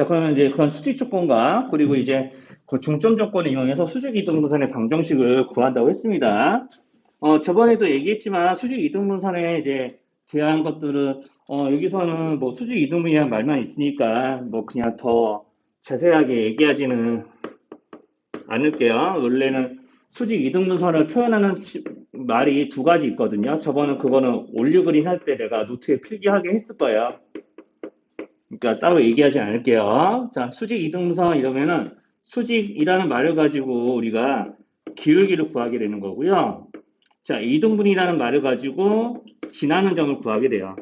자, 그러면 이제 그런 수직 조건과 그리고 이제 그 중점 조건을 이용해서 수직 이등분선의 방정식을 구한다고 했습니다. 저번에도 얘기했지만 수직 이등분선에 이제 대한 것들은 여기서는 뭐 수직 이등분이라는 말만 있으니까 뭐 그냥 더 자세하게 얘기하지는 않을게요. 원래는 수직 이등분선을 표현하는 말이 두 가지 있거든요. 저번에 그거는 올류 그린 할 때 내가 노트에 필기하게 했을 거예요. 그러니까 따로 얘기하지 않을게요. 자, 수직 이등분선 이러면은 수직이라는 말을 가지고 우리가 기울기를 구하게 되는 거고요. 자, 이등분이라는 말을 가지고 지나는 점을 구하게 돼요.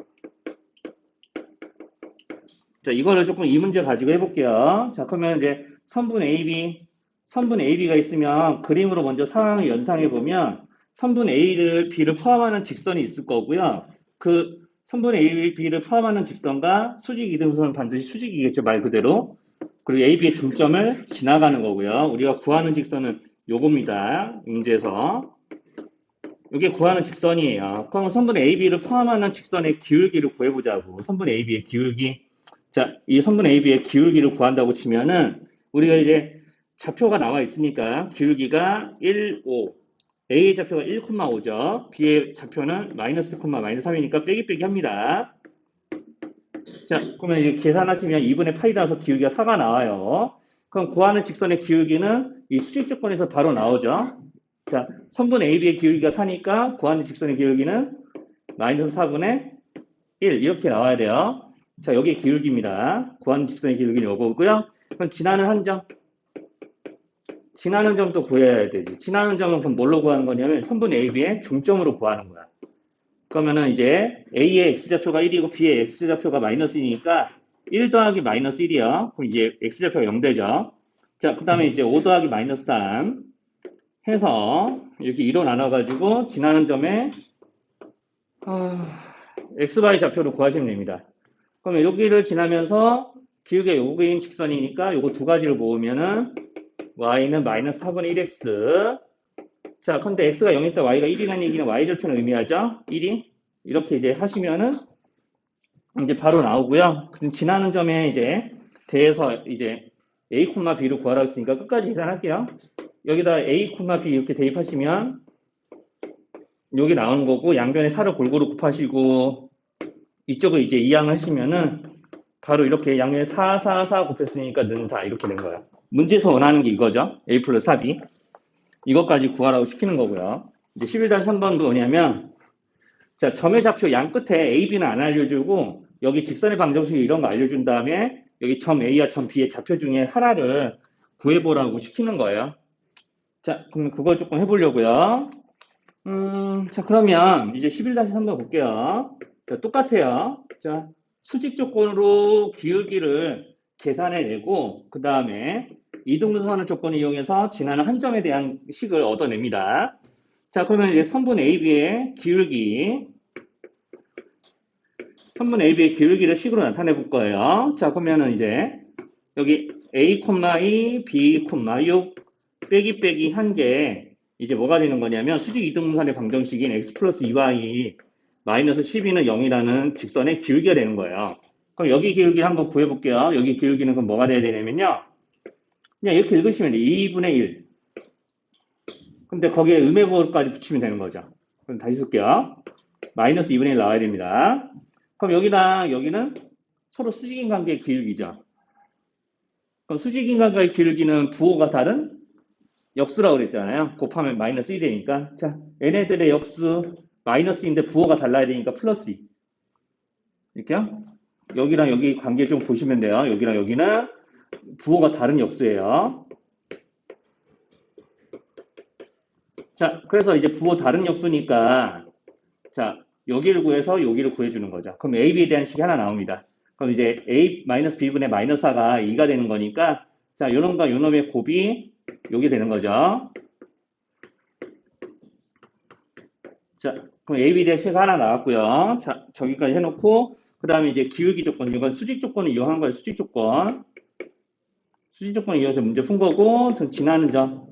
자, 이거를 조금 이 문제 가지고 해볼게요. 자, 그러면 이제 선분 AB가 있으면 그림으로 먼저 상황을 연상해 보면 선분 B를 포함하는 직선이 있을 거고요. 그 선분 B를 포함하는 직선과 수직 이등분선은 반드시 수직이겠죠, 말 그대로. 그리고 AB의 중점을 지나가는 거고요. 우리가 구하는 직선은 요겁니다. 문제에서. 이게 구하는 직선이에요. 그럼 선분 AB를 포함하는 직선의 기울기를 구해보자고. 선분 AB의 기울기. 자, 이 선분 AB의 기울기를 구한다고 치면은 우리가 이제 좌표가 나와 있으니까 기울기가 1, 5. A의 좌표가 1,5죠. B의 좌표는 마이너스 1, 마이너스 3이니까 빼기 합니다. 자, 그러면 이제 계산하시면 2분의 파이 나와서 기울기가 4가 나와요. 그럼 구하는 직선의 기울기는 이 수직 조건에서 바로 나오죠. 자, 선분 AB의 기울기가 4니까 구하는 직선의 기울기는 마이너스 4분의 1 이렇게 나와야 돼요. 자, 여기 기울기입니다. 구하는 직선의 기울기는 이거고요. 그럼 지나는 점도 구해야 되지. 지나는 점은 그럼 뭘로 구하는 거냐면 선분 AB의 중점으로 구하는 거야. 그러면은 이제 A의 X좌표가 1이고 B의 X좌표가 마이너스 2니까 1 더하기 마이너스 1이요. 그럼 이제 X좌표가 0 되죠. 자, 그 다음에 이제 5 더하기 마이너스 3 해서 이렇게 2로 나눠가지고 지나는 점에 XY 좌표를 구하시면 됩니다. 그럼 여기를 지나면서 기울기가 요거인 직선이니까 요거 두 가지를 모으면은 Y는 마이너스 4분의 1X. 자, 근데 X가 0일 때 Y가 1이라는 얘기는 Y절편을 의미하죠? 1이. 이렇게 이제 하시면은 이제 바로 나오고요. 지나는 점에 이제 대해서 이제 A, B를 구하라고 했으니까 끝까지 계산할게요. 여기다 A, B 이렇게 대입하시면 여기 나오는 거고 양변에 4를 골고루 곱하시고 이쪽을 이제 이항하시면은 바로 이렇게 양면에 4, 4, 4 곱했으니까 는 4 이렇게 된 거예요. 문제에서 원하는 게 이거죠. A 플러스 4B. 이것까지 구하라고 시키는 거고요. 이제 11-3번도 뭐냐면 자, 점의 좌표 양 끝에 A, B는 안 알려주고 여기 직선의 방정식 이런 거 알려준 다음에 여기 점 A와 점 B의 좌표 중에 하나를 구해보라고 시키는 거예요. 자, 그럼 그걸 조금 해보려고요. 자, 그러면 이제 11-3번 볼게요. 자, 똑같아요. 자, 수직 조건으로 기울기를 계산해내고 그 다음에 이등분선을 조건을 이용해서 지나는 한 점에 대한 식을 얻어냅니다. 자, 그러면 이제 선분 AB의 기울기를 식으로 나타내 볼 거예요. 자, 그러면은 이제 여기 A, E, B, 6 빼기 한 게 이제 뭐가 되는 거냐면 수직 이등분선의 방정식인 x 플러스 2y 마이너스 12는 0이라는 직선의 기울기가 되는 거예요. 그럼 여기 기울기 한번 구해볼게요. 여기 기울기는 그럼 뭐가 돼야 되냐면요. 그냥 이렇게 읽으시면 돼요. 2분의 1. 근데 거기에 음의고까지 붙이면 되는 거죠. 그럼 다시 쓸게요. 마이너스 2분의 1 나와야 됩니다. 그럼 여기는 서로 수직인관계의 기울기죠. 그럼 수직인관계의 기울기는 부호가 다른 역수라고 그랬잖아요. 곱하면 마이너스 1이 되니까. 자, 얘네들의 역수 마이너스인데 부호가 달라야 되니까 플러스 2. 이렇게요. 여기랑 여기 관계 좀 보시면 돼요. 여기랑 여기는 부호가 다른 역수예요. 자, 그래서 이제 부호 다른 역수니까 자, 여기를 구해서 여기를 구해주는 거죠. 그럼 A, B에 대한 식이 하나 나옵니다. 그럼 이제 A-B분의 마이너스 4가 2가 되는 거니까 자, 요놈과 요놈의 곱이 요게 되는 거죠. 자, 그럼 A, B에 대한 식이 하나 나왔고요. 자, 저기까지 해놓고 그 다음에 이제 기울기 조건, 이건 수직 조건을 이용한 거예요. 수직 조건을 이용해서 문제 푼 거고 지나는 점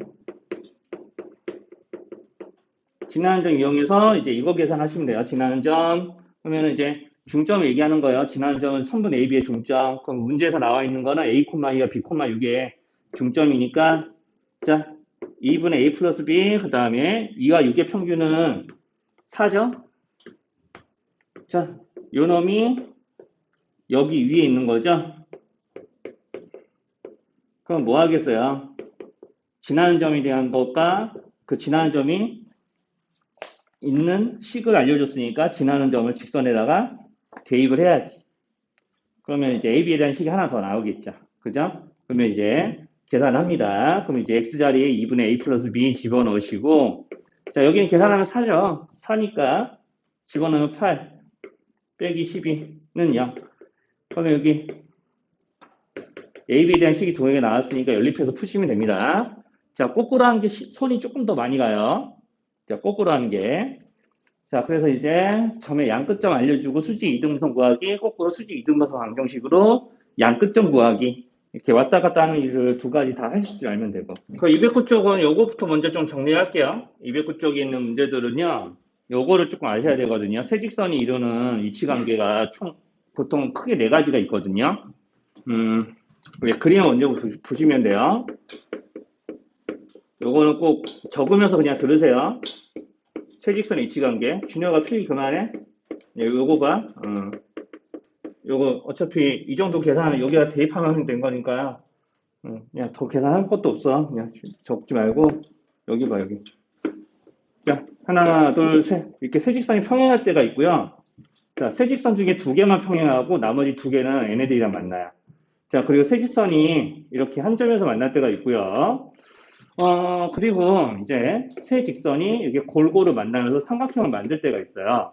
이용해서 이제 이거 계산하시면 돼요. 지나는 점 그러면 이제 중점을 얘기하는 거예요. 지난 점은 선분 AB의 중점. 그럼 문제에서 나와 있는 거는 A, 2가 B, 6의 중점이니까 자, 2분의 A 플러스 B 그 다음에 2와 6의 평균은 4죠. 자, 요 놈이 여기 위에 있는 거죠. 그럼 뭐 하겠어요? 지나는 점에 대한 것과 그 지나는 점이 있는 식을 알려줬으니까 지나는 점을 직선에다가 대입을 해야지. 그러면 이제 AB에 대한 식이 하나 더 나오겠죠. 그죠? 그러면 이제 계산합니다. 그럼 이제 X자리에 2분의 A 플러스 B 집어넣으시고, 자, 여기는 계산하면 4죠. 4니까 집어넣으면 8 빼기 12는 0. 그러면 여기 AB에 대한 식이 동역에 나왔으니까 연립해서 푸시면 됩니다. 자, 거꾸로 하는 게 손이 조금 더 많이 가요. 자, 거꾸로 하는 게. 자, 그래서 이제 점의 양끝점 알려주고 수직 이등분선 구하기, 거꾸로 수직 이등분선 방정식으로 양끝점 구하기. 이렇게 왔다 갔다 하는 일을 두 가지 다 하실 줄 알면 되고. 그 209 쪽은 요거부터 먼저 좀 정리할게요. 209 쪽에 있는 문제들은요, 요거를 조금 아셔야 되거든요. 세직선이 이루는 위치 관계가 총 보통 크게 네 가지가 있거든요. 그림을 먼저 보시면 돼요. 요거는 꼭 적으면서 그냥 들으세요. 최직선 위치관계. 준혁아 틀리 그만해. 요거 봐. 요거 어차피 이 정도 계산은 여기다 대입하면 된 거니까요. 그냥 더 계산할 것도 없어. 그냥 적지 말고 여기 봐 여기. 자, 하나, 둘, 셋. 이렇게 세직선이 평행할 때가 있고요. 자, 세직선 중에 두 개만 평행하고 나머지 두 개는 얘네들이랑 만나요. 자, 그리고 세직선이 이렇게 한 점에서 만날 때가 있고요. 그리고 이제 세 직선이 이렇게 골고루 만나면서 삼각형을 만들 때가 있어요.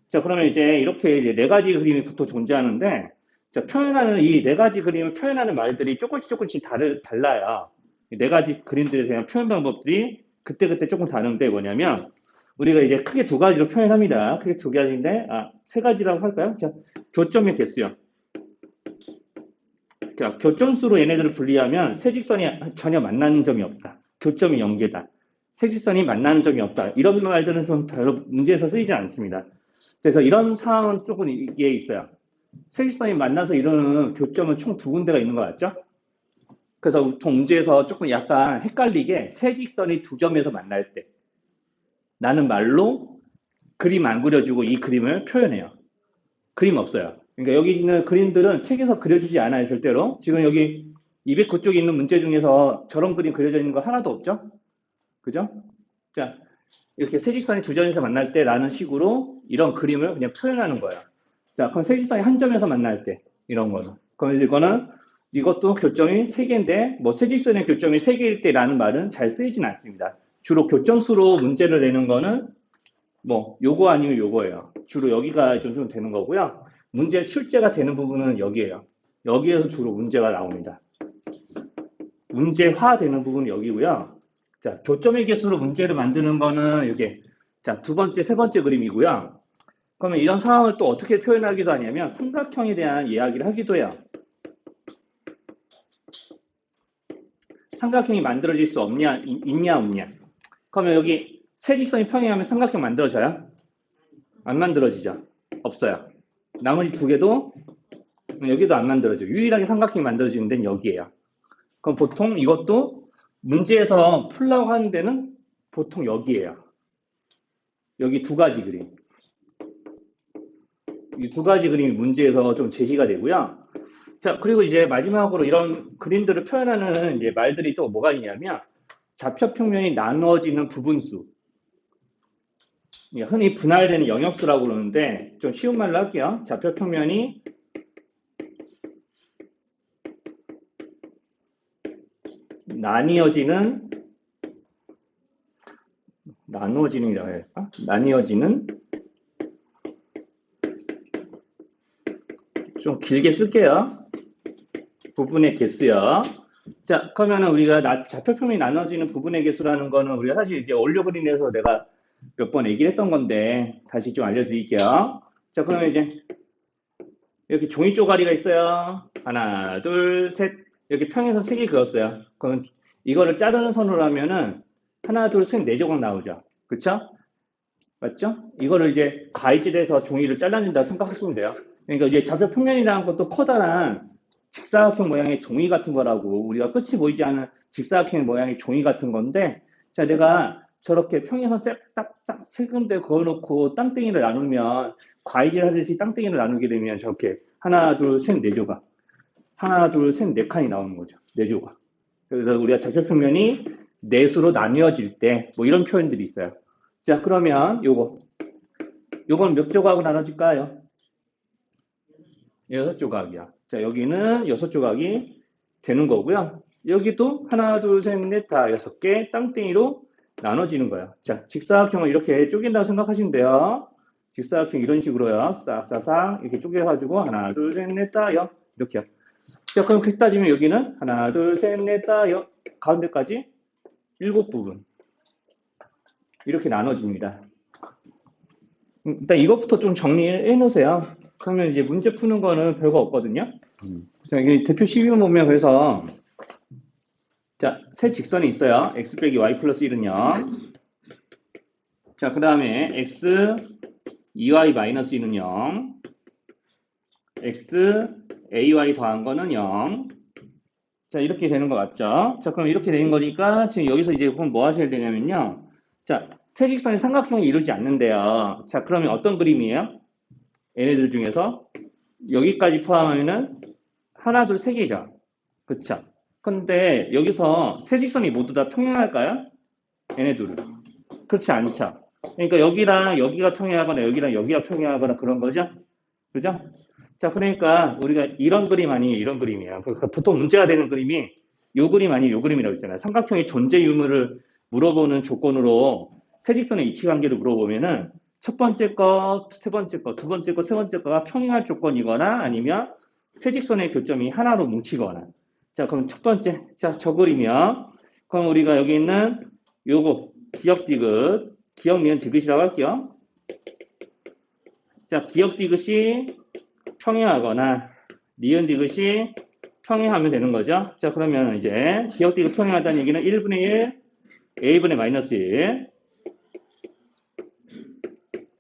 자, 그러면 이제 이렇게 이제 네 가지 그림이 보통 존재하는데, 자, 표현하는 이 네 가지 그림을 표현하는 말들이 조금씩 달라요. 이 네 가지 그림들에 대한 표현 방법들이 그때그때 조금 다른데 뭐냐면, 우리가 이제 크게 두 가지로 표현합니다. 크게 두 가지인데, 세 가지라고 할까요? 자, 교점의 개수요. 자, 교점수로 얘네들을 분리하면 세 직선이 전혀 만나는 점이 없다. 교점이 0개다. 세직선이 만나는 점이 없다. 이런 말들은 좀 별로 문제에서 쓰이지 않습니다. 그래서 이런 상황은 조금 이게 있어요. 세직선이 만나서 이루는 교점은 총 두 군데가 있는 것 같죠? 그래서 보통 문제에서 조금 약간 헷갈리게 세직선이 두 점에서 만날 때 라는 말로 그림 안 그려주고 이 그림을 표현해요. 그림 없어요. 그러니까 여기 있는 그림들은 책에서 그려주지 않아요, 절대로. 지금 여기 209쪽에 있는 문제 중에서 저런 그림 그려져 있는 거 하나도 없죠? 그죠? 자, 이렇게 세직선이 두 점에서 만날 때라는 식으로 이런 그림을 그냥 표현하는 거예요. 자, 그럼 세직선이 한 점에서 만날 때 이런 거는. 그럼 이것도 교점이 세 개인데 뭐 세직선의 교점이 세 개일 때라는 말은 잘 쓰이진 않습니다. 주로 교점수로 문제를 내는 거는 뭐 요거 아니면 요거예요. 주로 여기가 좀 되는 거고요. 문제 출제가 되는 부분은 여기에요. 여기에서 주로 문제가 나옵니다. 문제화되는 부분은 여기고요. 자, 교점의 개수로 문제를 만드는 거는 이게 자, 두 번째, 세 번째 그림이고요. 그러면 이런 상황을 또 어떻게 표현하기도 하냐면 삼각형에 대한 이야기를 하기도 해요. 삼각형이 만들어질 수 없냐, 있냐, 없냐. 그러면 여기 세직선이 평행하면 삼각형 만들어져요? 안 만들어지죠? 없어요. 나머지 두 개도 여기도 안 만들어져요. 유일하게 삼각형이 만들어지는 데는 여기에요. 그럼 보통 이것도 문제에서 풀라고 하는 데는 보통 여기에요. 여기 두 가지 그림. 이 두 가지 그림이 문제에서 좀 제시가 되고요. 자, 그리고 이제 마지막으로 이런 그림들을 표현하는 이제 말들이 또 뭐가 있냐면 좌표평면이 나누어지는 부분수. 흔히 분할되는 영역수라고 그러는데 좀 쉬운 말로 할게요. 좌표평면이 나뉘어지는 나누어지는이라고 해야 할까? 나뉘어지는 좀 길게 쓸게요. 부분의 개수요. 자, 그러면은 우리가 좌표평면이 나눠지는 부분의 개수라는 거는 우리가 사실 이제 원료 그림에서 내가 몇 번 얘기를 했던 건데 다시 좀 알려드릴게요. 자, 그러면 이제 이렇게 종이 쪼가리가 있어요. 하나, 둘, 셋. 이렇게 평행선 3개 그었어요. 그럼 이거를 자르는 선으로 하면은 하나, 둘, 셋, 네 조각 나오죠. 그쵸? 맞죠? 이거를 이제 가위질해서 종이를 잘라낸다 생각하시면 돼요. 그러니까 이제 좌표 평면이라는 것도 커다란 직사각형 모양의 종이 같은 거라고 우리가 끝이 보이지 않는 직사각형 모양의 종이 같은 건데 자 내가 저렇게 평행선 딱딱 세 군데 그어놓고 땅덩이를 나누면 과이질 하듯이 땅덩이를 나누게 되면 저렇게 하나 둘 셋 네 조각 하나 둘 셋 네 칸이 나오는 거죠. 네 조각. 그래서 우리가 좌표 평면이 넷으로 나뉘어질 때 뭐 이런 표현들이 있어요. 자 그러면 요건 몇 조각으로 나눠질까요? 6조각이야. 자, 여기는 6조각이 되는 거고요. 여기도 하나, 둘, 셋, 넷, 다 6개 땅덩이로 나눠지는 거예요. 자, 직사각형을 이렇게 쪼갠다고 생각하시면 돼요. 직사각형 이런 식으로요. 싹싹싹 이렇게 쪼개가지고 하나, 둘, 셋, 넷, 다요. 이렇게요. 자, 그럼 그렇게 따지면 여기는 하나, 둘, 셋, 넷, 다요. 가운데까지 7부분. 이렇게 나눠집니다. 일단 이것부터 좀 정리해 놓으세요. 그러면 이제 문제 푸는 거는 별거 없거든요. 자, 여기 대표 12번 보면 그래서 자, 세 직선이 있어요. x 빼기 y 플러스 1은요. 자, 그 다음에 x 2y 마이너스 1은 0. x ay 더한 거는 0. 자, 이렇게 되는 거 맞죠? 자, 그럼 이렇게 되는 거니까 지금 여기서 이제 그럼 뭐 하셔야 되냐면요. 자, 세 직선이 삼각형을 이루지 않는데요. 자, 그러면 어떤 그림이에요? 얘네들 중에서 여기까지 포함하면은 하나, 둘, 세 개죠. 그쵸? 근데 여기서 세 직선이 모두 다 평행할까요? 얘네들은. 그렇지 않죠. 그러니까 여기랑 여기가 평행하거나 여기랑 여기가 평행하거나 그런 거죠. 그죠? 자, 그러니까 우리가 이런 그림 아니에요. 이런 그림이에요. 그러니까 보통 문제가 되는 그림이 요 그림 아니에요. 요 그림이라고 했잖아요. 삼각형의 존재 유무를 물어보는 조건으로 세 직선의 이치 관계를 물어보면은 첫 번째 거, 세 번째 거, 두 번째 거, 세 번째 거가 평행할 조건이거나 아니면 세 직선의 교점이 하나로 뭉치거나. 자, 그럼 첫 번째, 자, 저 그림이요. 그럼 우리가 여기 있는 요거 기역 디귿, 기역 니은 디귿이라고 할게요. 자, 기역 디귿이 평행하거나 니은 디귿이 평행하면 되는 거죠. 자, 그러면 이제 기역 디귿 평행하다는 얘기는 1분의 1, a분의 마이너스 1.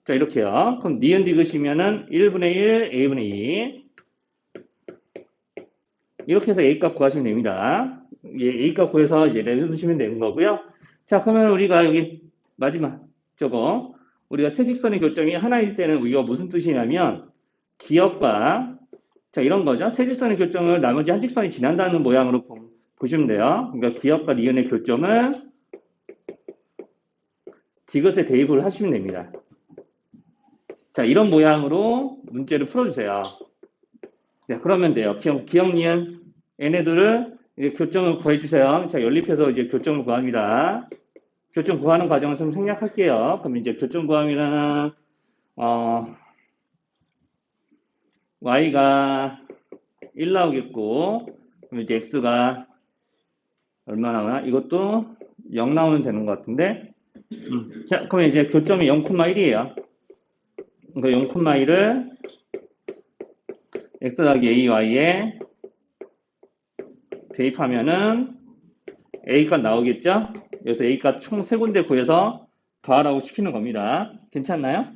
자, 이렇게요. 그럼 니은 디귿이면은 1분의 1, a분의 2. 이렇게 해서 a값 구하시면 됩니다. 예, a값 구해서 이제 내주시면 되는 거고요. 자, 그러면 우리가 여기 마지막 저거 우리가 세 직선의 교점이 하나일 때는 이거 무슨 뜻이냐면 기역과 자 이런 거죠. 세 직선의 교점을 나머지 한 직선이 지난다는 모양으로 보시면 돼요. 그러니까 기역과 니은의 교점을 디귿에 대입을 하시면 됩니다. 자 이런 모양으로 문제를 풀어주세요. 자 그러면 돼요. 기역 니은 얘네들을 교점을 구해주세요. 자 연립해서 이제 교점을 구합니다. 교점 구하는 과정을 좀 생략할게요. 그럼 이제 교점 구하면은 y가 1 나오겠고 그럼 이제 x가 얼마 나오나? 이것도 0 나오면 되는 것 같은데 자 그러면 이제 교점이 0,1이에요. 그러니까 0,1을 x 더하기 ay에 대입하면은 a값 나오겠죠? 그래서 a값 총 3군데 구해서 더하라고 시키는 겁니다. 괜찮나요?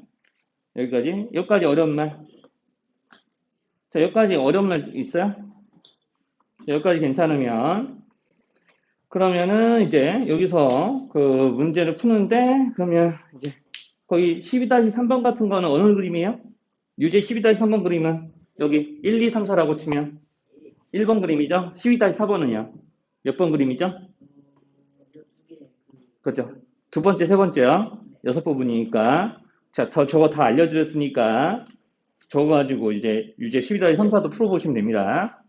여기까지? 여기까지 어려운 말? 자, 여기까지 어려운 말 있어요? 여기까지 괜찮으면 그러면은 이제 여기서 그 문제를 푸는데 그러면 이제 거기 12-3번 같은 거는 어느 그림이에요? 유제 12-3번 그림은 여기 1, 2, 3, 4라고 치면 1번 그림이죠? 12-4번은요? 몇 번 그림이죠? 그죠? 두 번째, 세 번째요? 6부분이니까 자, 저거 다 알려드렸으니까 저거 가지고 이제 유제 12-3, 4도 풀어보시면 됩니다.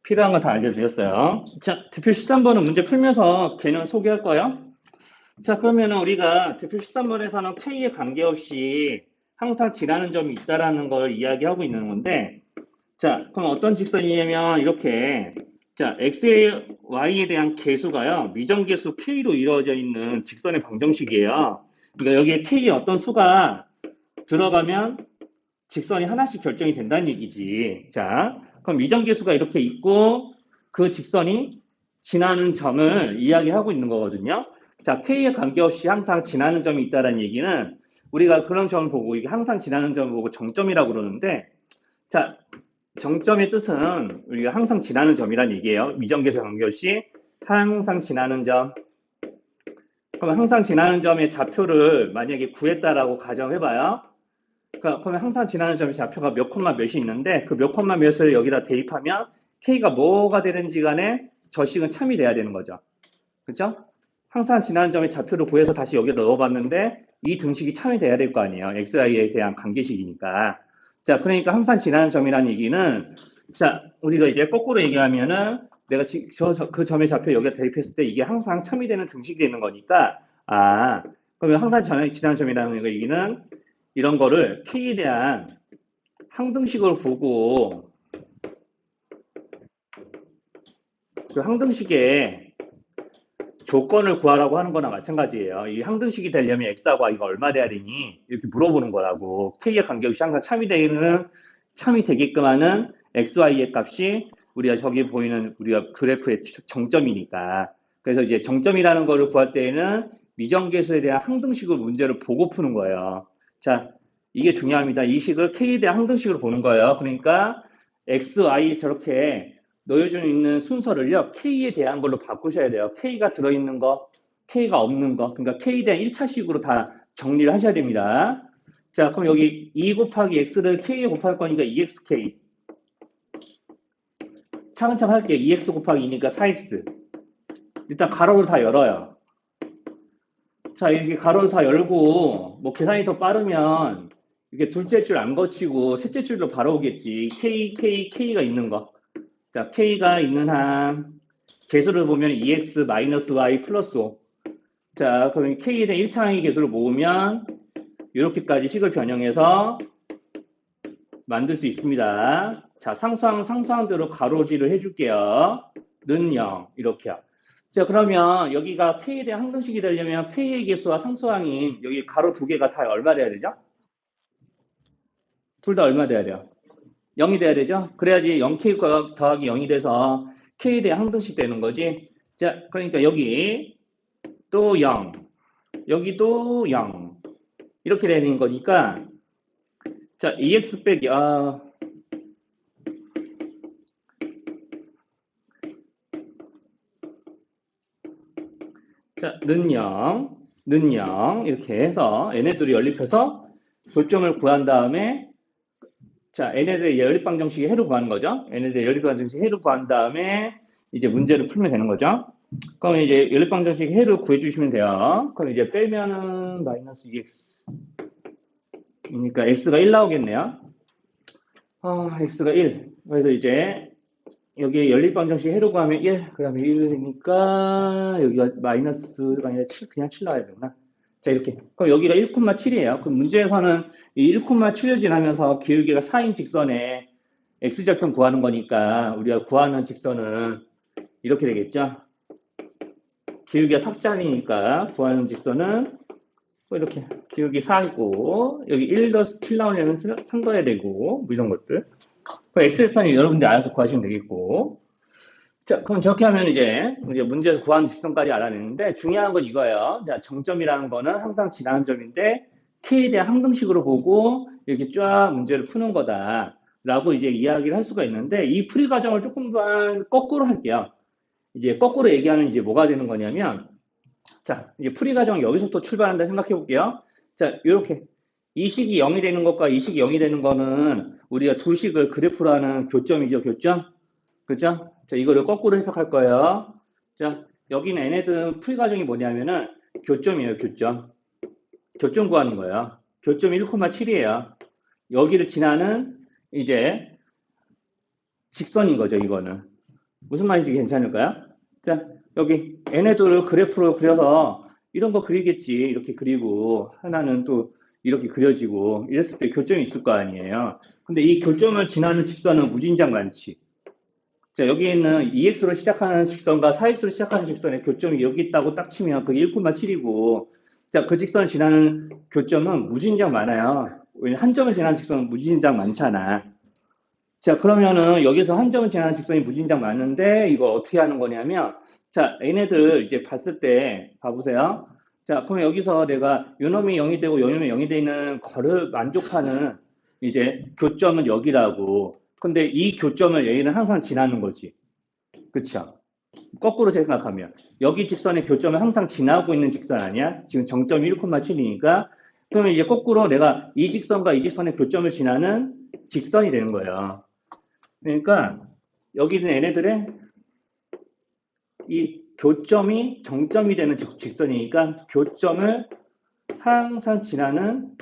필요한 거 다 알려드렸어요. 자, 대표 13번은 문제 풀면서 개념 소개할 거예요. 자, 그러면은 우리가 대표 13번에서는 K에 관계없이 항상 지나는 점이 있다라는 걸 이야기하고 있는 건데, 자, 그럼 어떤 직선이냐면 이렇게, 자, X에 Y에 대한 계수가요, 미정계수 K로 이루어져 있는 직선의 방정식이에요. 그러니까 여기에 K에 어떤 수가 들어가면 직선이 하나씩 결정이 된다는 얘기지. 자, 그럼 미정계수가 이렇게 있고 그 직선이 지나는 점을 이야기하고 있는 거거든요. 자, K에 관계없이 항상 지나는 점이 있다는 얘기는 우리가 그런 점을 보고 이게 항상 지나는 점을 보고 정점이라고 그러는데 자, 정점의 뜻은 우리가 항상 지나는 점이란 얘기예요. 미정계수 관계없이 항상 지나는 점. 그럼 항상 지나는 점의 좌표를 만약에 구했다라고 가정해봐요. 그러면 항상 지나는 점의 좌표가 몇 콤마 몇이 있는데 그 몇 콤마 몇을 여기다 대입하면 K가 뭐가 되는지 간에 저식은 참이 돼야 되는 거죠. 그죠? 항상 지나는 점의 좌표를 구해서 다시 여기다 넣어봤는데 이 등식이 참이 돼야 될 거 아니에요. XI에 대한 관계식이니까. 자, 그러니까 항상 지나는 점이라는 얘기는 자, 우리가 이제 거꾸로 얘기하면은 내가 그 점의 좌표 여기다 대입했을 때 이게 항상 참이 되는 등식이 되는 거니까 그러면 항상 지나는 점이라는 얘기는 이런 거를 K에 대한 항등식으로 보고 그 항등식의 조건을 구하라고 하는 거나 마찬가지예요. 이 항등식이 되려면 x하고 y가 얼마 돼야 되니? 이렇게 물어보는 거라고. k의 관계없이 항상 참이 되게끔 하는 xy의 값이 우리가 저기 보이는 우리가 그래프의 정점이니까. 그래서 이제 정점이라는 거를 구할 때에는 미정계수에 대한 항등식으로 문제를 보고 푸는 거예요. 자, 이게 중요합니다. 이 식을 k에 대한 항등식으로 보는 거예요. 그러니까 x, y 저렇게 놓여져 있는 순서를요, K에 대한 걸로 바꾸셔야 돼요. K가 들어있는 거, K가 없는 거. 그러니까 K에 대한 1차식으로 다 정리를 하셔야 됩니다. 자, 그럼 여기 2 곱하기 X를 K에 곱할 거니까 2XK. 차근차근 할게요. 2X 곱하기 2니까 4X. 일단 가로를 다 열어요. 자, 이렇게 가로를 다 열고, 뭐 계산이 더 빠르면, 이게 둘째 줄 안 거치고, 셋째 줄로 바로 오겠지. K가 있는 거. 자, K가 있는 한 개수를 보면 2x-y 플러스 5. 자, 그러면 K에 대한 1차항의 개수를 모으면 이렇게까지 식을 변형해서 만들 수 있습니다. 자, 상수항대로 가로지를 해줄게요. 는 0, 이렇게요. 자, 그러면 여기가 K에 대한 항등식이 되려면 K의 개수와 상수항인 여기 가로 두 개가 다 얼마 돼야 되죠? 둘 다 얼마 돼야 돼요? 0이 돼야 되죠? 그래야지 0K 더하기 0이 돼서 K에 대한 항등식 되는 거지. 자, 그러니까 여기 또 0, 여기도 0 이렇게 되는 거니까 자, EX 빼기 자, 는 0 이렇게 해서 얘네들이 연립해서 교점을 구한 다음에 자, 얘네들의 연립방정식의 해를 구하는 거죠. 얘네들의 연립방정식의 해를 구한 다음에 이제 문제를 풀면 되는 거죠. 그럼 이제 연립방정식 해를 구해주시면 돼요. 그럼 이제 빼면은 마이너스 2x. 그러니까 x가 1 나오겠네요. x가 1. 그래서 이제 여기 연립방정식 해를 구하면 1. 그 다음에 1이니까 여기가 마이너스가 아니라 7, 그냥 7 나와야 되구나. 자, 이렇게. 그럼 여기가 1,7이에요. 그럼 문제에서는 이 1,7을 지나면서 기울기가 4인 직선에 x절편 구하는 거니까 우리가 구하는 직선은 이렇게 되겠죠. 기울기가 4짠이니까 구하는 직선은 이렇게 기울기 4이고 여기 1 더해서 7 나오려면 3 더해야 되고 뭐 이런 것들. 그 x절편이 여러분들 알아서 구하시면 되겠고. 자, 그럼 저렇게 하면 이제 문제에서 구하는 직선까지 알아냈는데 중요한 건 이거예요. 자, 정점이라는 거는 항상 지나는 점인데 k에 대한 항등식으로 보고 이렇게 쫙 문제를 푸는 거다라고 이제 이야기를 할 수가 있는데 이 풀이 과정을 조금 더 거꾸로 할게요. 이제 거꾸로 얘기하면 이제 뭐가 되는 거냐면 자, 이제 풀이 과정 여기서부터 출발한다 생각해 볼게요. 자, 이렇게 이 식이 0이 되는 것과 이 식이 0이 되는 거는 우리가 두 식을 그래프로 하는 교점이죠, 교점. 그죠? 자, 이거를 거꾸로 해석할 거예요. 자, 여기는 얘네들 풀이 과정이 뭐냐면은 교점이에요, 교점. 교점 구하는 거예요. 교점 1,7이에요. 여기를 지나는 이제 직선인 거죠, 이거는. 무슨 말인지 괜찮을까요? 자, 여기 얘네들을 그래프로 그려서 이런 거 그리겠지. 이렇게 그리고 하나는 또 이렇게 그려지고 이랬을 때 교점이 있을 거 아니에요. 근데 이 교점을 지나는 직선은 무진장 많지. 자, 여기 있는 2x로 시작하는 직선과 4x로 시작하는 직선의 교점이 여기 있다고 딱 치면 그게 1,7이고 자, 그 직선을 지나는 교점은 무진장 많아요. 왜냐면 한 점을 지나는 직선은 무진장 많잖아. 자, 그러면은 여기서 한 점을 지나는 직선이 무진장 많은데 이거 어떻게 하는 거냐면 자, 얘네들 이제 봤을 때 봐보세요. 자, 그럼 여기서 내가 요놈이 0이 되고 요놈이 0이 되는 거를 만족하는 이제 교점은 여기라고. 근데 이 교점을 얘는 항상 지나는 거지. 그쵸? 거꾸로 생각하면 여기 직선의 교점을 항상 지나고 있는 직선 아니야? 지금 정점 1,7이니까 그러면 이제 거꾸로 내가 이 직선과 이 직선의 교점을 지나는 직선이 되는 거예요. 그러니까 여기 있는 얘네들의 이 교점이 정점이 되는 직선이니까 교점을 항상 지나는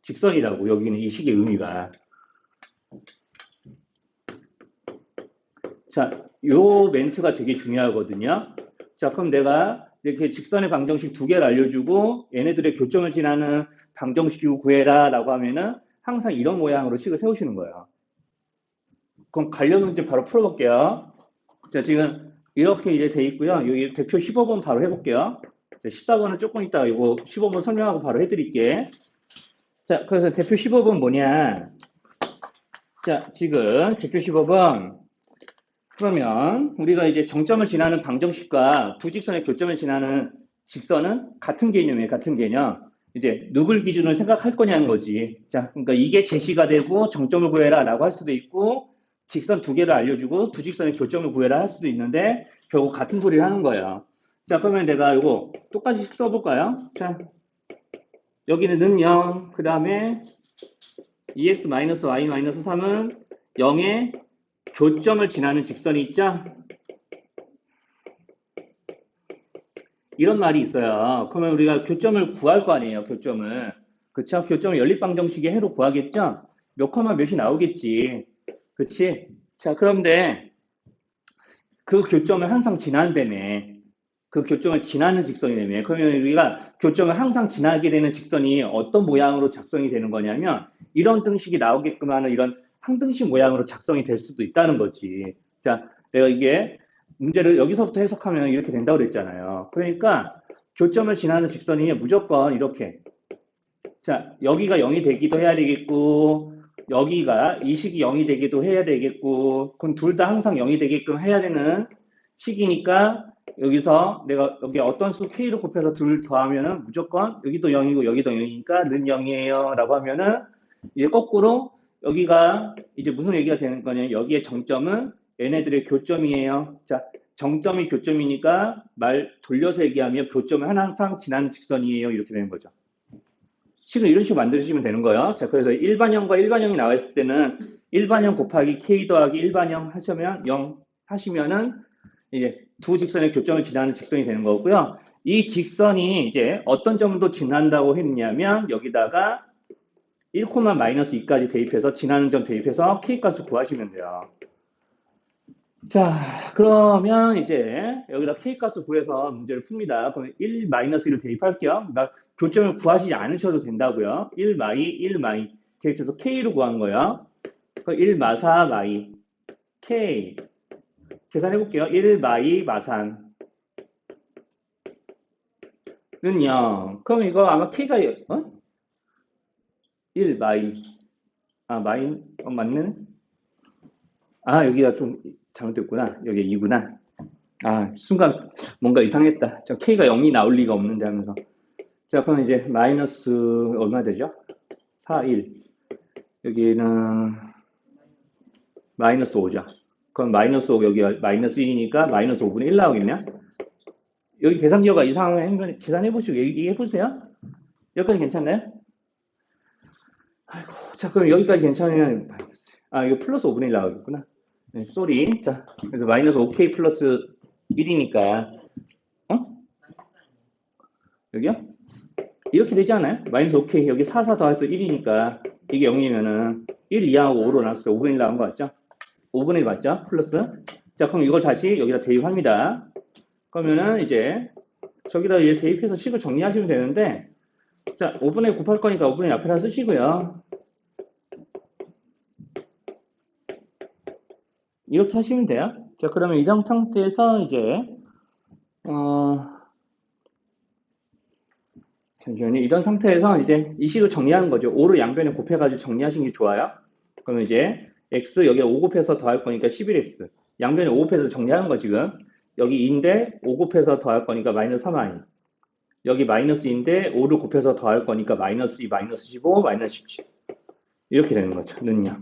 직선이라고 여기는 이 식의 의미가. 자, 요 멘트가 되게 중요하거든요. 자, 그럼 내가 이렇게 직선의 방정식 두 개를 알려주고 얘네들의 교점을 지나는 방정식이고 구해라 라고 하면은 항상 이런 모양으로 식을 세우시는 거예요. 그럼 관련 문제 바로 풀어볼게요. 자, 지금 이렇게 이제 돼 있고요. 여기 대표 15번 바로 해볼게요. 14번은 조금 이따가 이거 15번 설명하고 바로 해드릴게. 자, 그래서 대표 15번 뭐냐? 자, 지금 대표 15번 그러면 우리가 이제 정점을 지나는 방정식과 두 직선의 교점을 지나는 직선은 같은 개념이에요. 같은 개념. 이제 누굴 기준으로 생각할 거냐는 거지. 자, 그러니까 이게 제시가 되고 정점을 구해라 라고 할 수도 있고 직선 두 개를 알려주고 두 직선의 교점을 구해라 할 수도 있는데 결국 같은 소리를 하는 거예요. 자, 그러면 내가 이거 똑같이 써볼까요? 자, 여기는 는 0, 그 다음에 2x-y-3은 0의 교점을 지나는 직선이 있죠? 이런 말이 있어요. 그러면 우리가 교점을 구할 거 아니에요, 교점을. 그쵸? 교점을 연립방정식의 해로 구하겠죠? 몇 컴마 몇이 나오겠지. 그치? 자, 그런데 그 교점을 항상 지난다며. 그 교점을 지나는 직선이라며. 그러면 우리가 교점을 항상 지나게 되는 직선이 어떤 모양으로 작성이 되는 거냐면 이런 등식이 나오게끔 하는 이런 항등식 모양으로 작성이 될 수도 있다는 거지. 자, 내가 이게 문제를 여기서부터 해석하면 이렇게 된다고 그랬잖아요. 그러니까 교점을 지나는 직선이 무조건 이렇게. 자, 여기가 0이 되기도 해야 되겠고 여기가 이 식이 0이 되기도 해야 되겠고 그럼 둘 다 항상 0이 되게끔 해야 되는 식이니까 여기서 내가 여기 어떤 수 k를 곱해서 둘 더하면은 무조건 여기도 0이고 여기도 0이니까 는 0이에요 라고 하면은 이제 거꾸로 여기가 이제 무슨 얘기가 되는 거냐면 여기에 정점은 얘네들의 교점이에요. 자, 정점이 교점이니까 말 돌려서 얘기하면 교점은 항상 지나는 직선이에요. 이렇게 되는 거죠. 식을 이런 식으로 만드시면 되는 거예요. 자, 그래서 일반형과 일반형이 나와 있을 때는 일반형 곱하기 k 더하기 일반형 하시면 0 하시면은 이제 두 직선의 교점을 지나는 직선이 되는 거고요. 이 직선이 이제 어떤 점도 지난다고 했냐면 여기다가 1,-2까지 대입해서 지나는 점 대입해서 k값을 구하시면 돼요. 자, 그러면 이제 여기다 k값을 구해서 문제를 풉니다. 그럼 1-1을 대입할게요. 그러니까 교점을 구하시지 않으셔도 된다고요. 1 대입해서 k로 구한 거예요. 1-4 k 계산해 볼게요. 1 마산은 0. 그럼 이거 아마 k가 1 맞네. 아, 여기가 좀 잘못됐구나. 여기 2구나. 아, 순간 뭔가 이상했다. 저 k가 0이 나올 리가 없는데 하면서. 자, 그럼 이제 마이너스 얼마 되죠? 4, 1. 여기는 마이너스 5죠. 그럼 마이너스 5 여기가 마이너스 1이니까 마이너스 5분의 1 나오겠냐? 여기 계산기호가 이상하면 계산해 보시고 얘기해 보세요. 여기까지 괜찮나요? 아이고, 자, 그럼 여기까지 괜찮으면 이거 플러스 5분의 1 나오겠구나. 네, 쏘리. 자, 그래서 마이너스 5k 플러스 1이니까 여기요? 이렇게 되지 않아요? 마이너스 5k 여기 4 더해서 1이니까 이게 0이면은 1 이하하고 5로 나눴을 때 5분의 1 나온 거 맞죠? 5분의 1 맞죠? 플러스. 자, 그럼 이걸 다시 여기다 대입합니다. 그러면은 이제 저기다 이제 대입해서 식을 정리하시면 되는데 자, 5분의 1 곱할 거니까 5분의 1 앞에다 쓰시고요. 이렇게 하시면 돼요. 자, 그러면 이 상태에서 이제 잠시만요. 이런 상태에서 이제 이 식을 정리하는 거죠. 5를 양변에 곱해가지고 정리하시는 게 좋아요. 그러면 이제 x 여기에 5 곱해서 더할 거니까 11x. 양변에 5 곱해서 정리하는 거 지금. 여기 2인데 5 곱해서 더할 거니까 마이너스 3i. 여기 마이너스 2인데 5를 곱해서 더할 거니까 마이너스 2, 마이너스 15, 마이너스 17. 이렇게 되는 거죠. 능력.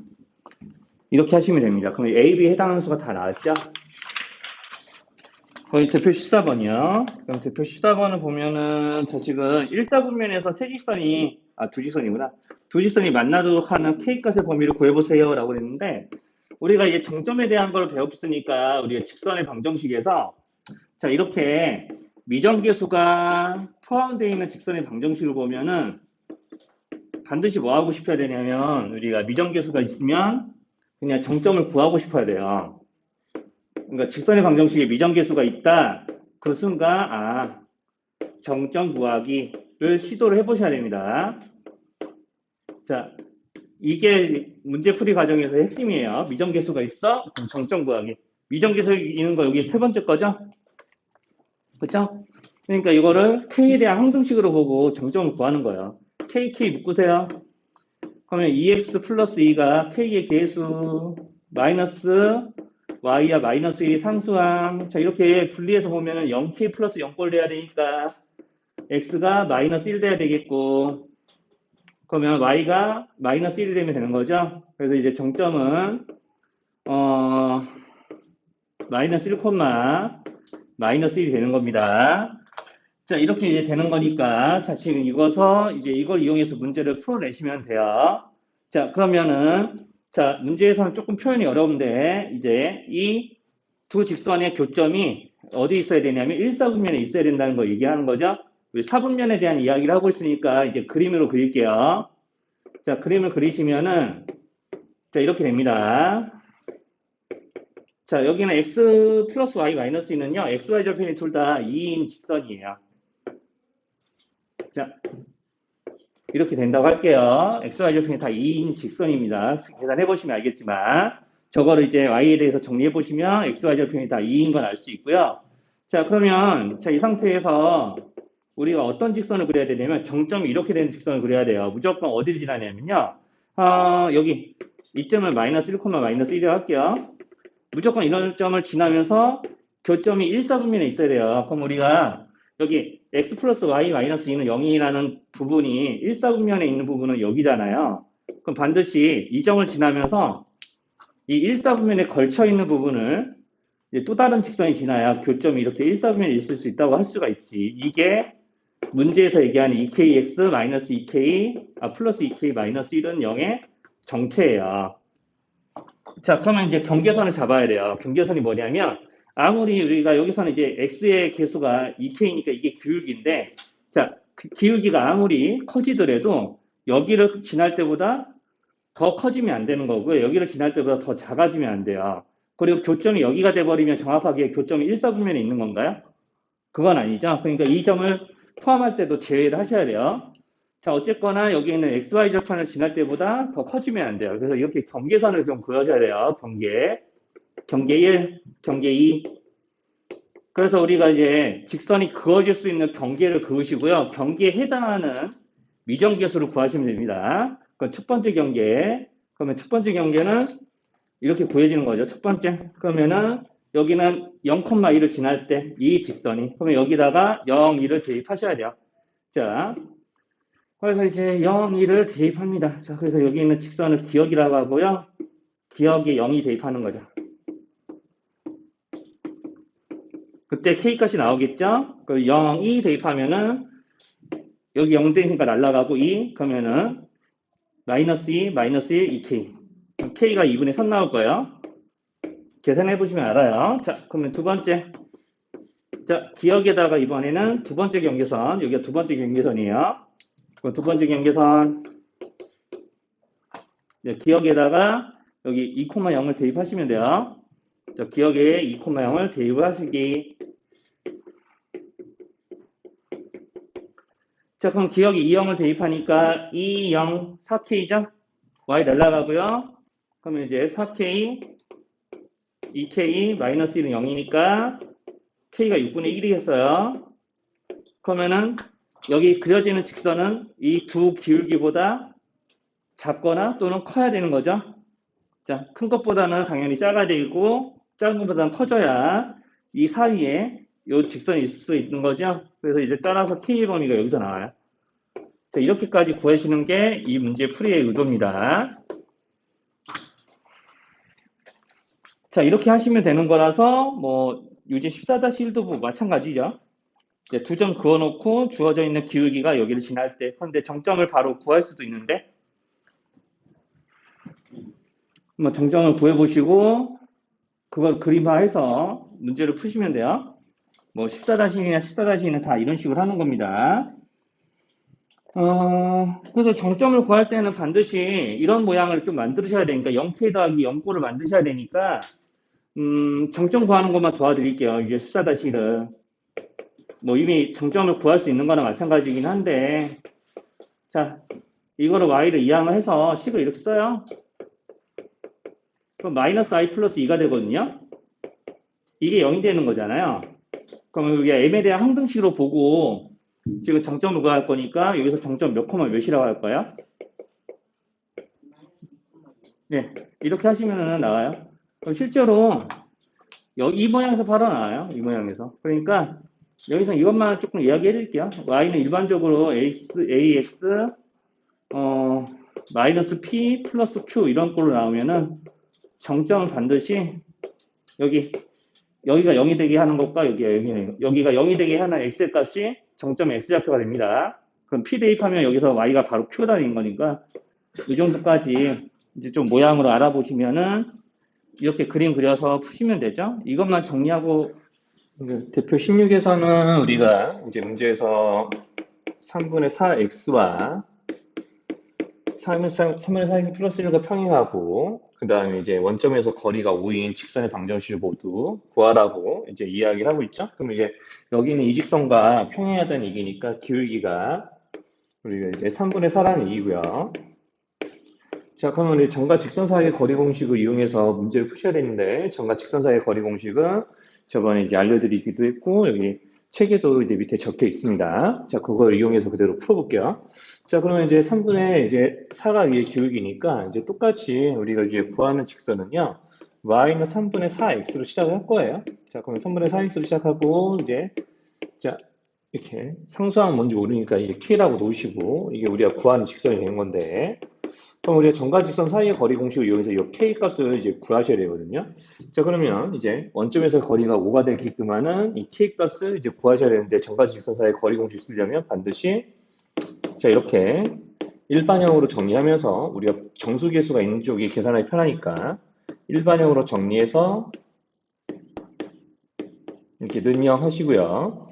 이렇게 하시면 됩니다. 그럼 A, B 해당하는 수가 다 나왔죠? 거기 대표 14번이요. 그럼 대표 14번을 보면은 저 지금 1사분면에서 세 직선이 두 직선이구나. 두 직선이 만나도록 하는 K값의 범위를 구해보세요 라고 그랬는데 우리가 이제 정점에 대한 걸 배웠으니까 우리가 직선의 방정식에서 자 이렇게 미정계수가 포함되어 있는 직선의 방정식을 보면은 반드시 뭐 하고 싶어야 되냐면 우리가 미정계수가 있으면 그냥 정점을 구하고 싶어야 돼요. 그러니까 직선의 방정식에 미정계수가 있다. 그 순간 정점 구하기를 시도를 해보셔야 됩니다. 자, 이게 문제풀이 과정에서 핵심이에요. 미정계수가 있어? 그럼 정점 구하기. 미정계수 있는 거 여기 세 번째 거죠? 그렇죠? 그러니까 이거를 K에 대한 항등식으로 보고 정점을 구하는 거예요. K 묶으세요. 그러면 2x 플러스 2가 K의 계수 마이너스 y야 마이너스 1이 상수항. 자 이렇게 분리해서 보면은 0k 플러스 0꼴 돼야 되니까 x가 마이너스 1 돼야 되겠고 그러면 y가 마이너스 1이 되면 되는 거죠. 그래서 이제 정점은 마이너스 1, 마이너스 1이 되는 겁니다. 자 이렇게 이제 되는 거니까 자 지금 이걸 이용해서 문제를 풀어내시면 돼요. 자 그러면은 자 문제에서는 조금 표현이 어려운데 이제 이 두 직선의 교점이 어디 있어야 되냐면 1사분면에 있어야 된다는 거 얘기하는 거죠. 우리 사분면에 대한 이야기를 하고 있으니까 이제 그림으로 그릴게요. 자 그림을 그리시면은 자 이렇게 됩니다. 자 여기는 x 플러스 y 마이너스 2는요 x, y 절편이 둘 다 2인 직선이에요. 자 이렇게 된다고 할게요. x, y 절편이 다 2인 직선입니다. 계산해 보시면 알겠지만 저거를 이제 y에 대해서 정리해 보시면 x, y 절편이 다 2인 건 알 수 있고요. 자 그러면 자, 이 상태에서 우리가 어떤 직선을 그려야 되냐면 정점이 이렇게 되는 직선을 그려야 돼요. 무조건 어디를 지나냐면요. 여기 이점을 마이너스 1, 마이너스 1이라고 할게요. 무조건 이런 점을 지나면서 교점이 1사분면에 있어야 돼요. 그럼 우리가 여기 x 플러스 y 마이너스 2는 0이라는 부분이 1사분면에 있는 부분은 여기잖아요. 그럼 반드시 이 점을 지나면서 이 1사분면에 걸쳐 있는 부분을 이제 또 다른 직선이 지나야 교점이 이렇게 1사분면에 있을 수 있다고 할 수가 있지. 이게 문제에서 얘기하는 2kx 마이너스 2k 플러스 2k 마이너스 1은 0의 정체예요. 자 그러면 이제 경계선을 잡아야 돼요. 경계선이 뭐냐면 아무리 우리가 여기서는 이제 x의 개수가 2k니까 이게 기울기인데 자 기울기가 아무리 커지더라도 여기를 지날 때보다 더 커지면 안 되는 거고요. 여기를 지날 때보다 더 작아지면 안 돼요. 그리고 교점이 여기가 돼버리면 정확하게 교점이 1사분면에 있는 건가요? 그건 아니죠. 그러니까 이 점을 포함할 때도 제외를 하셔야 돼요. 자 어쨌거나 여기 있는 XY 절편을 지날 때보다 더 커지면 안 돼요. 그래서 이렇게 경계선을 좀 그려줘야 돼요. 경계 1, 경계 2. 그래서 우리가 이제 직선이 그어질 수 있는 경계를 그으시고요. 경계에 해당하는 미정계수를 구하시면 됩니다. 그럼 첫 번째 경계. 그러면 첫 번째 경계는 이렇게 구해지는 거죠. 첫 번째. 그러면은 여기는 0,2를 지날 때 이 직선이. 그러면 여기다가 0, 2를 대입하셔야 돼요. 자. 그래서 이제 0, 2를 대입합니다. 자, 그래서 여기 있는 직선을 기억이라고 하고요. 기억에 0이 대입하는 거죠. 그때 K값이 나오겠죠? 그 0이 대입하면은 여기 0 되니까 날라가고 2 그러면은 마이너스 2, 마이너스 1, 2K. K가 2분의 3 나올 거예요. 계산해 보시면 알아요. 자, 그러면 두 번째. 자, 기억에다가 이번에는 두 번째 경계선. 여기가 두 번째 경계선이에요. 두 번째 경계선. 기억에다가 여기 2,0을 대입하시면 돼요. 자, 기억에 2,0을 대입하시기. 자, 그럼 기억에 2,0을 대입하니까 2, 0, 4K죠? Y 날라가고요. 그러면 이제 4K, 2K, 마이너스 1은 0이니까 K가 6분의 1이겠어요. 그러면은 여기 그려지는 직선은 이 두 기울기보다 작거나 또는 커야 되는 거죠. 자, 큰 것보다는 당연히 작아야 되고 작은 것보다는 커져야 이 사이에 요 직선이 있을 수 있는 거죠. 그래서 이제 따라서 K의 범위가 여기서 나와요. 자, 이렇게까지 구하시는 게 이 문제 풀이의 의도입니다. 자, 이렇게 하시면 되는 거라서 뭐 유제 14-1도 뭐 마찬가지죠. 이제 두 점 그어놓고 주어져 있는 기울기가 여기를 지날 때, 그런데 정점을 바로 구할 수도 있는데, 뭐 정점을 구해보시고 그걸 그림화해서 문제를 푸시면 돼요. 뭐 14-1이나 14-2는 다 이런 식으로 하는 겁니다. 그래서 정점을 구할 때는 반드시 이런 모양을 좀 만드셔야 되니까 0K 더하기 0꼴을 만드셔야 되니까 정점 구하는 것만 도와드릴게요. 이제 14-1은 뭐 이미 정점을 구할 수 있는 거랑 마찬가지긴 한데, 자, 이거를 y를 이항을 해서 식을 이렇게 써요. 그럼 마이너스 i 플러스 2가 되거든요. 이게 0이 되는 거잖아요. 그럼 여기 m에 대한 항등식으로 보고 지금 정점을 구할 거니까 여기서 정점 몇 코마 몇이라고 할까요? 네, 이렇게 하시면 나와요. 그럼 실제로 여기 이 모양에서 바로 나와요. 이 모양에서. 그러니까 여기서 이것만 조금 이야기해 드릴게요. y는 일반적으로 ax 마이너스 p 플러스 q 이런 꼴로 나오면은 정점은 반드시 여기가 0이 되게 하는 것과 여기가 0이 되게 하는 x의 값이 정점 x좌표가 됩니다. 그럼 p 대입하면 여기서 y가 바로 q가 되는 거니까 이 정도까지 이제 좀 모양으로 알아보시면은 이렇게 그림 그려서 푸시면 되죠. 이것만 정리하고 대표 16에서는 우리가 이제 문제에서 3분의 4x와 3분의 4x 플러스 1과 평행하고 그 다음에 이제 원점에서 거리가 5인 직선의 방정식을 모두 구하라고 이제 이야기를 하고 있죠. 그럼 이제 여기는 이 직선과 평행하다는 얘기니까 기울기가 우리가 이제 3분의 4라는 얘기고요. 자, 그러면 우리 점과 직선 사이의 거리 공식을 이용해서 문제를 푸셔야 되는데, 점과 직선 사이의 거리 공식은 저번에 이제 알려드리기도 했고, 여기 책에도 이제 밑에 적혀 있습니다. 자, 그걸 이용해서 그대로 풀어볼게요. 자, 그러면 이제 3분의 이제 4가 위에 기울기니까, 이제 똑같이 우리가 이제 구하는 직선은요, y는 3분의 4x로 시작을 할 거예요. 자, 그러면 3분의 4x로 시작하고, 이제, 자, 이렇게 상수항 뭔지 모르니까 이게 k라고 놓으시고, 이게 우리가 구하는 직선이 되는 건데, 그럼 우리가 점과 직선 사이의 거리 공식을 이용해서 이 k 값을 이제 구하셔야 되거든요. 자, 그러면 이제 원점에서 거리가 5가 되게끔 하는 이 k 값을 이제 구하셔야 되는데, 점과 직선 사이의 거리 공식 쓰려면 반드시 자, 이렇게 일반형으로 정리하면서 우리가 정수계수가 있는 쪽이 계산하기 편하니까 일반형으로 정리해서 이렇게 능형하시고요.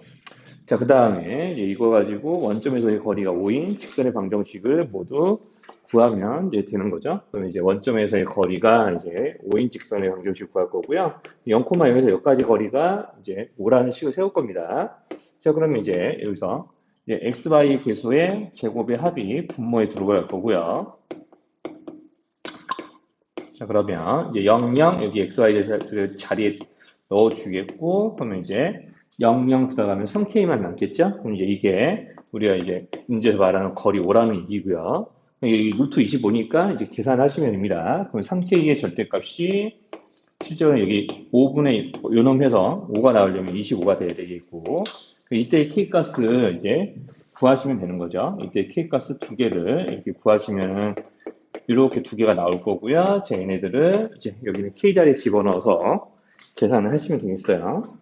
자, 그 다음에 이거 가지고 원점에서의 거리가 5인 직선의 방정식을 모두 구하면 이제 되는 거죠. 그러면 이제 원점에서의 거리가 이제 5인 직선의 방정식 구할 거고요. 0,0에서 여기까지 거리가 이제 5라는 식을 세울 겁니다. 자, 그러면 이제 여기서 이제 x, y 계수의 제곱의 합이 분모에 들어갈 거고요. 자, 그러면 이제 0, 0 여기 x, y 자리에 넣어주겠고, 그러면 이제 0, 0 들어가면 3K만 남겠죠? 그럼 이제 이게 우리가 이제 문제에서 말하는 거리 5라는 얘기고요. 여기 루트 25니까 이제 계산하시면 됩니다. 그럼 3K의 절대값이 실제로 여기 5분의 요놈해서 5가 나오려면 25가 돼야 되겠고, 이때 K값을 이제 구하시면 되는 거죠. 이때 K값 두 개를 이렇게 구하시면 이렇게 두 개가 나올 거고요. 자, 얘네들을 이제 여기는 K 자리에 집어넣어서 계산을 하시면 되겠어요.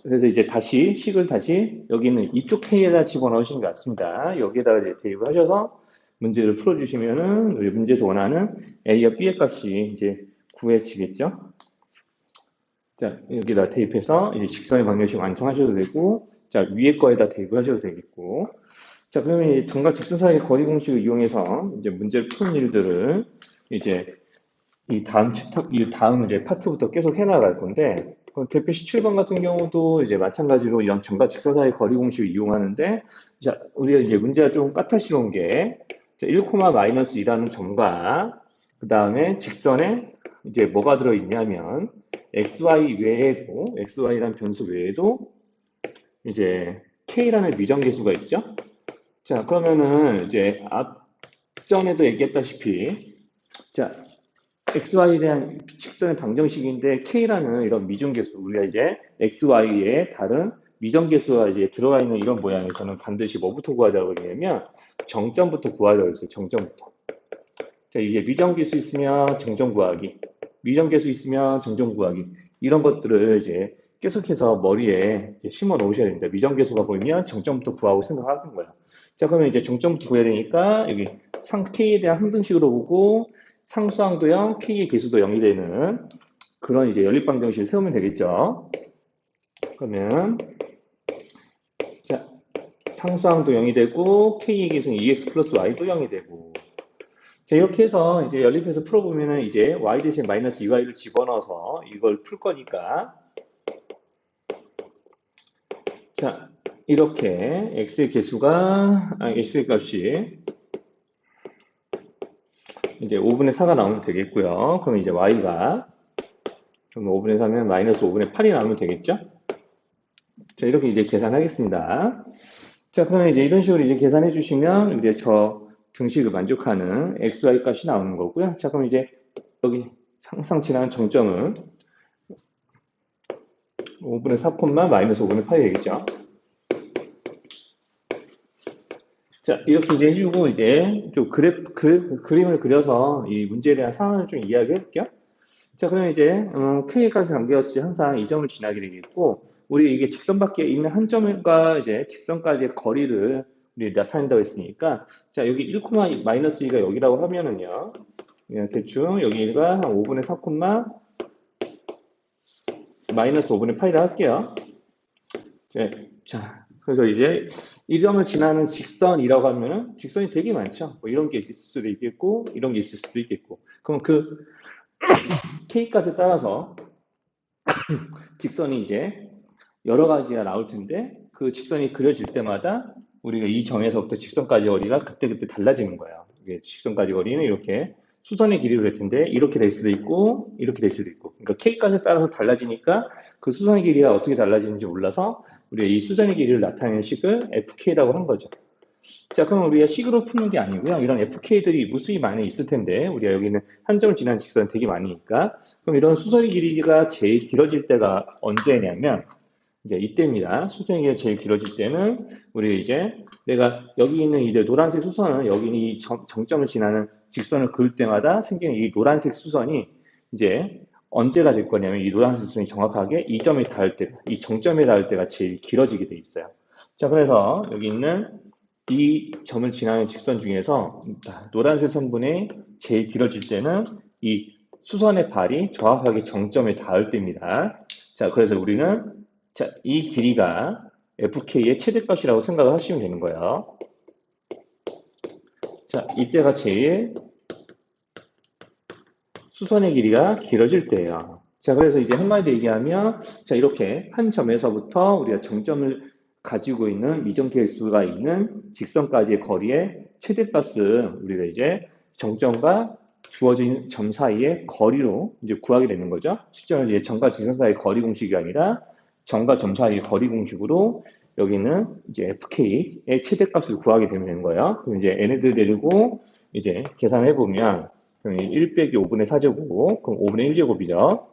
그래서 이제 다시 식을 다시 여기는 이쪽 K에다 집어넣으시는 것 같습니다. 여기에다가 이제 대입을 하셔서 문제를 풀어주시면은 우리 문제에서 원하는 A와 B의 값이 이제 구해지겠죠. 자, 여기다 대입해서 이제 직선의 방정식 완성하셔도 되고, 자, 위에 거에다 대입을 하셔도 되겠고, 자, 그러면 이 점과 직선 사이의 거리 공식을 이용해서 이제 문제를 푸는 일들을 이제 이 다음 이제 파트부터 계속 해나갈 건데, 대표 17번 같은 경우도 이제 마찬가지로 이런 점과 직선 사이의 거리 공식을 이용하는데, 자, 우리가 이제 문제가 좀 까탈스러운 게, 1,-2라는 점과, 그 다음에 직선에 이제 뭐가 들어있냐면, xy 외에도, xy라는 변수 외에도, 이제 k라는 미정계수가 있죠? 자, 그러면은 이제 앞전에도 얘기했다시피, 자, xy에 대한 직선의 방정식인데 k라는 이런 미정계수, 우리가 이제 xy의 다른 미정계수가 이제 들어가 있는 이런 모양에서는 반드시 뭐부터 구하자고 그러냐면 정점부터 구하자고 했어요. 정점부터. 자, 이제 미정계수 있으면 정점 구하기, 미정계수 있으면 정점 구하기, 이런 것들을 이제 계속해서 머리에 이제 심어 놓으셔야 됩니다. 미정계수가 보이면 정점부터 구하고 생각하는 거예요. 자, 그러면 이제 정점부터 구해야 되니까 여기 k에 대한 항등식으로 보고 상수항도형, k의 계수도 0이 되는 그런 이제 연립방정식을 세우면 되겠죠. 그러면 자, 상수항도 0이 되고 k의 계수는 2x 플러스 y도 0이 되고, 자, 이렇게 해서 이제 연립해서 풀어보면은 이제 y 대신 마이너스 2y를 집어넣어서 이걸 풀 거니까, 자, 이렇게 x의 계수가 x의 값이 이제 5분의 4가 나오면 되겠고요. 그럼 이제 y가 그럼 5분의 4면 마이너스 5분의 8이 나오면 되겠죠? 자, 이렇게 이제 계산하겠습니다. 자, 그러면 이제 이런 식으로 이제 계산해 주시면 이제 저 등식을 만족하는 xy 값이 나오는 거고요. 자, 그럼 이제 여기 항상 지나는 정점은 5분의 4, 마이너스 5분의 8이 되겠죠. 자, 이렇게 이제 해주고 이제 좀 그림을 그려서 이 문제에 대한 상황을 좀 이야기해 볼게요. 자, 그러면 이제 K까지 관계없이 항상 이 점을 지나게 되겠고, 우리 이게 직선 밖에 있는 한 점과 이제 직선까지의 거리를 우리 나타낸다고 했으니까, 자, 여기 1, 마이너스 2가 여기라고 하면은요, 대충 여기가 한 5분의 4, 마이너스 5분의 8이라 할게요. 자, 그래서 이제 이 점을 지나는 직선이라고 하면은 직선이 되게 많죠. 뭐 이런 게 있을 수도 있겠고, 이런 게 있을 수도 있겠고. 그럼 그 K값에 따라서 직선이 이제 여러 가지가 나올 텐데, 그 직선이 그려질 때마다 우리가 이 점에서부터 직선까지 거리가 그때그때 달라지는 거예요. 이게 직선까지 거리는 이렇게 수선의 길이로 될 텐데, 이렇게 될 수도 있고, 이렇게 될 수도 있고. 그러니까 K값에 따라서 달라지니까 그 수선의 길이가 어떻게 달라지는지 몰라서 우리가 이 수선의 길이를 나타내는 식을 FK라고 한 거죠. 자, 그럼 우리가 식으로 푸는 게 아니고요. 이런 FK들이 무수히 많이 있을 텐데, 우리가 여기는 한 점을 지나는 직선 되게 많으니까. 그럼 이런 수선의 길이가 제일 길어질 때가 언제냐면, 이제 이때입니다. 수선의 길이가 제일 길어질 때는, 우리 이제 내가 여기 있는 이 노란색 수선은 여기 있는 이 정점을 지나는 직선을 그을 때마다 생기는 이 노란색 수선이 이제 언제가 될 거냐면, 이 노란색 수선이 정확하게 이 점에 닿을 때, 이 정점에 닿을 때가 제일 길어지게 돼 있어요. 자, 그래서 여기 있는 이 점을 지나는 직선 중에서 노란색 선분이 제일 길어질 때는 이 수선의 발이 정확하게 정점에 닿을 때입니다. 자, 그래서 우리는 자, 이 길이가 FK의 최대값이라고 생각을 하시면 되는 거예요. 자, 이때가 제일 수선의 길이가 길어질 때예요. 자, 그래서 이제 한마디로 얘기하면, 자, 이렇게 한 점에서부터 우리가 정점을 가지고 있는 미정계수가 있는 직선까지의 거리의 최대값을 우리가 이제 정점과 주어진 점 사이의 거리로 이제 구하게 되는 거죠. 실제로 이제 점과 직선 사이의 거리 공식이 아니라 점과 점 사이의 거리 공식으로 여기는 이제 FK의 최대값을 구하게 되는 거예요. 그럼 이제 얘네들 데리고 이제 계산해 보면 1 빼기 5분의 4제곱, 그럼 5분의 1제곱이죠.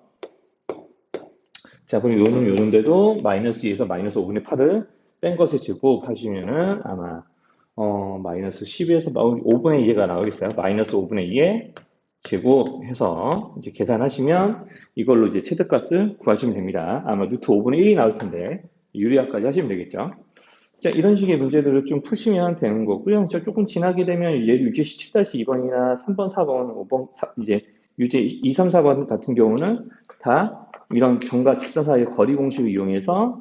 자, 그럼 요런데도 마이너스 2에서 마이너스 5분의 8을 뺀 것을 제곱하시면은 아마 마이너스 10에서 5분의 2가 나오겠어요. 마이너스 5분의 2에 제곱해서 이제 계산하시면 이걸로 이제 최대값을 구하시면 됩니다. 아마 루트 5분의 1이 나올 텐데 유리화까지 하시면 되겠죠. 자, 이런 식의 문제들을 좀 푸시면 되는 거고요. 자, 조금 지나게 되면 이제 유제시 7-2번이나 3번, 4번, 5번, 이제 유제 2, 3, 4번 같은 경우는 다 이런 점과 직선 사이의 거리 공식을 이용해서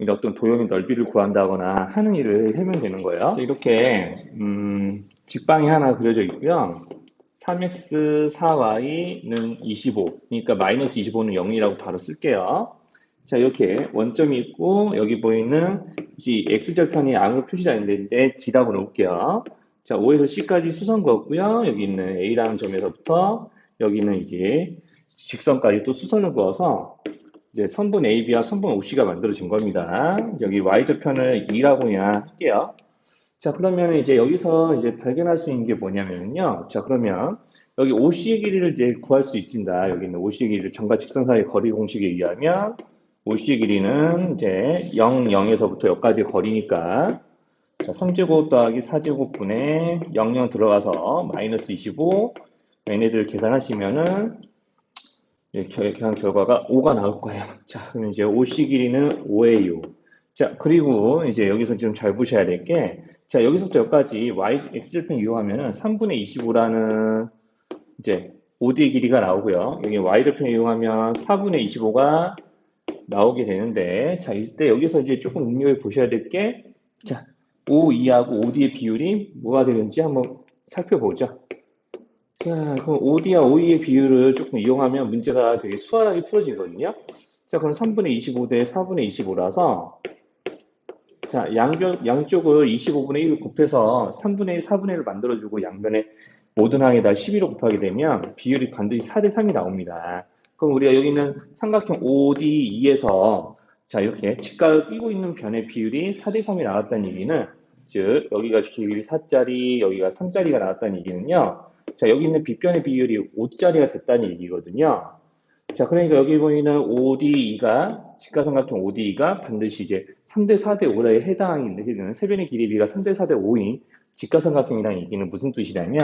어떤 도형의 넓이를 구한다거나 하는 일을 하면 되는 거예요. 자, 이렇게 직방이 하나 그려져 있고요. 3x, 4y는 25, 그러니까 마이너스 25는 0이라고 바로 쓸게요. 자, 이렇게 원점이 있고 여기 보이는 이 x절편이 아무 표시가 안 되는데 d라고 놓을게요. 자, O에서 C까지 수선 그었고요. 여기 있는 A라는 점에서부터 여기는 이제 직선까지 또 수선을 그어서 이제 선분 AB와 선분 OC가 만들어진 겁니다. 여기 Y절편을 2라고 그냥 할게요. 자, 그러면 이제 여기서 이제 발견할 수 있는 게 뭐냐면요. 자, 그러면 여기 OC의 길이를 이제 구할 수 있습니다. 여기 있는 OC의 길이를 점과 직선 사이의 거리 공식에 의하면 OC의 길이는 이제 0, 0에서부터 여기까지 거리니까 자, 3제곱 더하기 4제곱분의 0, 0 들어가서 마이너스 25 얘네들 계산하시면은 계산 결과가 5가 나올 거예요. 자, 그럼 이제 OC 길이는 5예요. 자, 그리고 이제 여기서 좀 잘 보셔야 될 게, 자, 여기서부터 여기까지 x절편 이용하면은 3분의 25라는 이제 OD의 길이가 나오고요. 여기 y절편 이용하면 4분의 25가 나오게 되는데, 자, 이때 여기서 이제 조금 눈여겨 보셔야 될 게, 자, OE하고 OD의 비율이 뭐가 되는지 한번 살펴보죠. 자, 그럼 OD와 OE의 비율을 조금 이용하면 문제가 되게 수월하게 풀어지거든요. 자, 그럼 3분의 25 대 4분의 25라서 자, 양쪽을 25분의 1을 곱해서 3분의 1, 4분의 1을 만들어주고 양변에 모든 항에다 11을 곱하게 되면 비율이 반드시 4대 3이 나옵니다. 그럼 우리가 여기 있는 삼각형 ODE에서 자, 이렇게 직각을 끼고 있는 변의 비율이 4대 3이 나왔다는 얘기는 즉 여기가 비율이 4짜리, 여기가 3짜리가 나왔다는 얘기는요. 자, 여기 있는 빗변의 비율이 5짜리가 됐다는 얘기거든요. 자, 그러니까 여기 보이는 ODE가, 직가삼각형 ODE가 반드시 이제 3대 4대 5에 해당하는 세변의 길이 비가 3대 4대 5인 직가삼각형이라는 얘기는 무슨 뜻이냐면,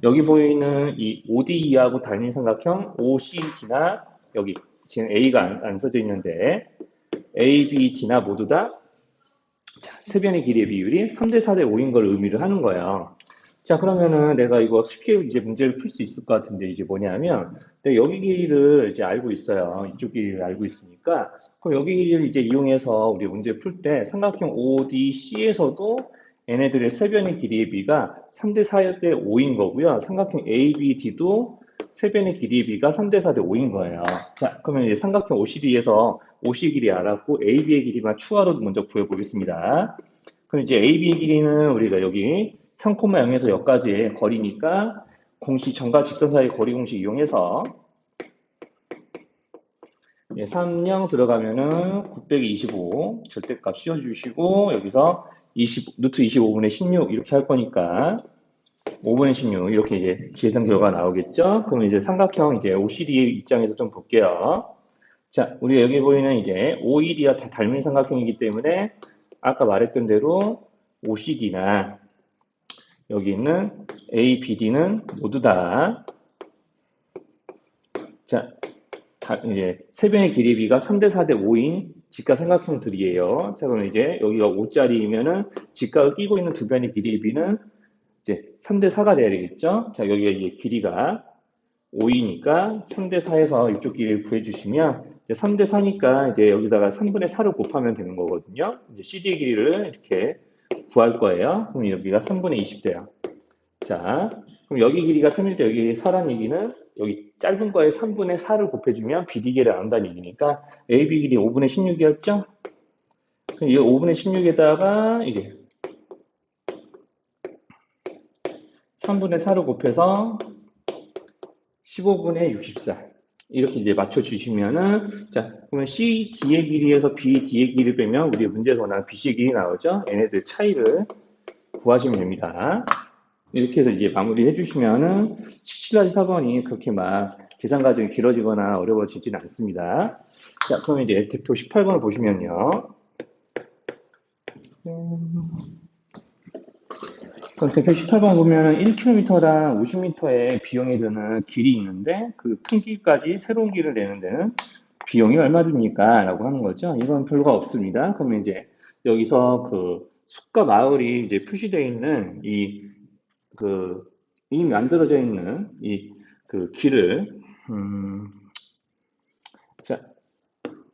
여기 보이는 이 ODE하고 닮은 삼각형 OCD나 여기 지금 A가 안 써져 있는데, A, B, D나 모두 다 세변의 길이의 비율이 3대 4대 5인 걸 의미를 하는 거예요. 자, 그러면은 내가 이거 쉽게 이제 문제를 풀 수 있을 것 같은데 이제 뭐냐면 내가 여기 길이를 이제 알고 있어요. 이쪽 길이를 알고 있으니까 그럼 여기 길이를 이제 이용해서 우리 문제 풀 때 삼각형 ODC에서도 얘네들의 세변의 길이의 비가 3대 4대 5인 거고요. 삼각형 ABD도 세변의 길이의 비가 3대 4대 5인 거예요. 자, 그러면 이제 삼각형 OCD에서 OC 길이 알았고 AB의 길이만 추가로 먼저 구해보겠습니다. 그럼 이제 AB의 길이는 우리가 여기 3,0에서 여기까지의 거리니까 공식 점과 직선 사이의 거리 공식 이용해서 3, 0 들어가면은 925 절대값 씌워주시고 여기서 20, 루트 25분의 16 이렇게 할 거니까 5분의 16 이렇게 이제 계산 결과가 나오겠죠. 그럼 이제 삼각형 이제 OCD 입장에서 좀 볼게요. 자, 우리가 여기 보이는 이제 OED와 다 닮은 삼각형이기 때문에 아까 말했던 대로 OCD나 여기 있는 ABD는 모두 다, 자, 이제 세변의 길이 비가 3대 4대 5인 직각 삼각형들이에요. 자, 그럼 이제 여기가 5짜리이면은 직각을 끼고 있는 두 변의 길이의 비는 이제 3대 4가 돼야 되겠죠. 자, 여기가 이제 길이가 5이니까 3대 4에서 이쪽 길이를 구해주시면 3대 4니까 이제 여기다가 3분의 4를 곱하면 되는 거거든요. 이제 CD의 길이를 이렇게 구할 거예요. 그럼 여기가 3분의 20 돼요. 자, 그럼 여기 길이가 3일 때 여기 4란 얘기는 여기 짧은 거에 3분의 4를 곱해주면 BD기를 안다는 얘기니까 AB 길이 5분의 16이었죠? 그럼 이 5분의 16에다가 이제 3분의 4를 곱해서 15분의 64 이렇게 이제 맞춰주시면은 자, 그러면 CD의 길이에서 BD의 길이를 빼면 우리 문제에서 원하는 BC의 길이 나오죠? 얘네들 차이를 구하시면 됩니다. 이렇게 해서 이제 마무리 해주시면은 17-4번이 그렇게 막 계산 과정이 길어지거나 어려워지진 않습니다. 자, 그럼 이제 대표 18번을 보시면요. 그럼 대표 18번 보면 1km당 50m의 비용이 드는 길이 있는데 그 큰 길까지 새로운 길을 내는 데는 비용이 얼마 듭니까? 라고 하는 거죠. 이건 별거 없습니다. 그러면 이제 여기서 그 숲과 마을이 이제 표시되어 있는 이 만들어져 있는 그 길을, 자,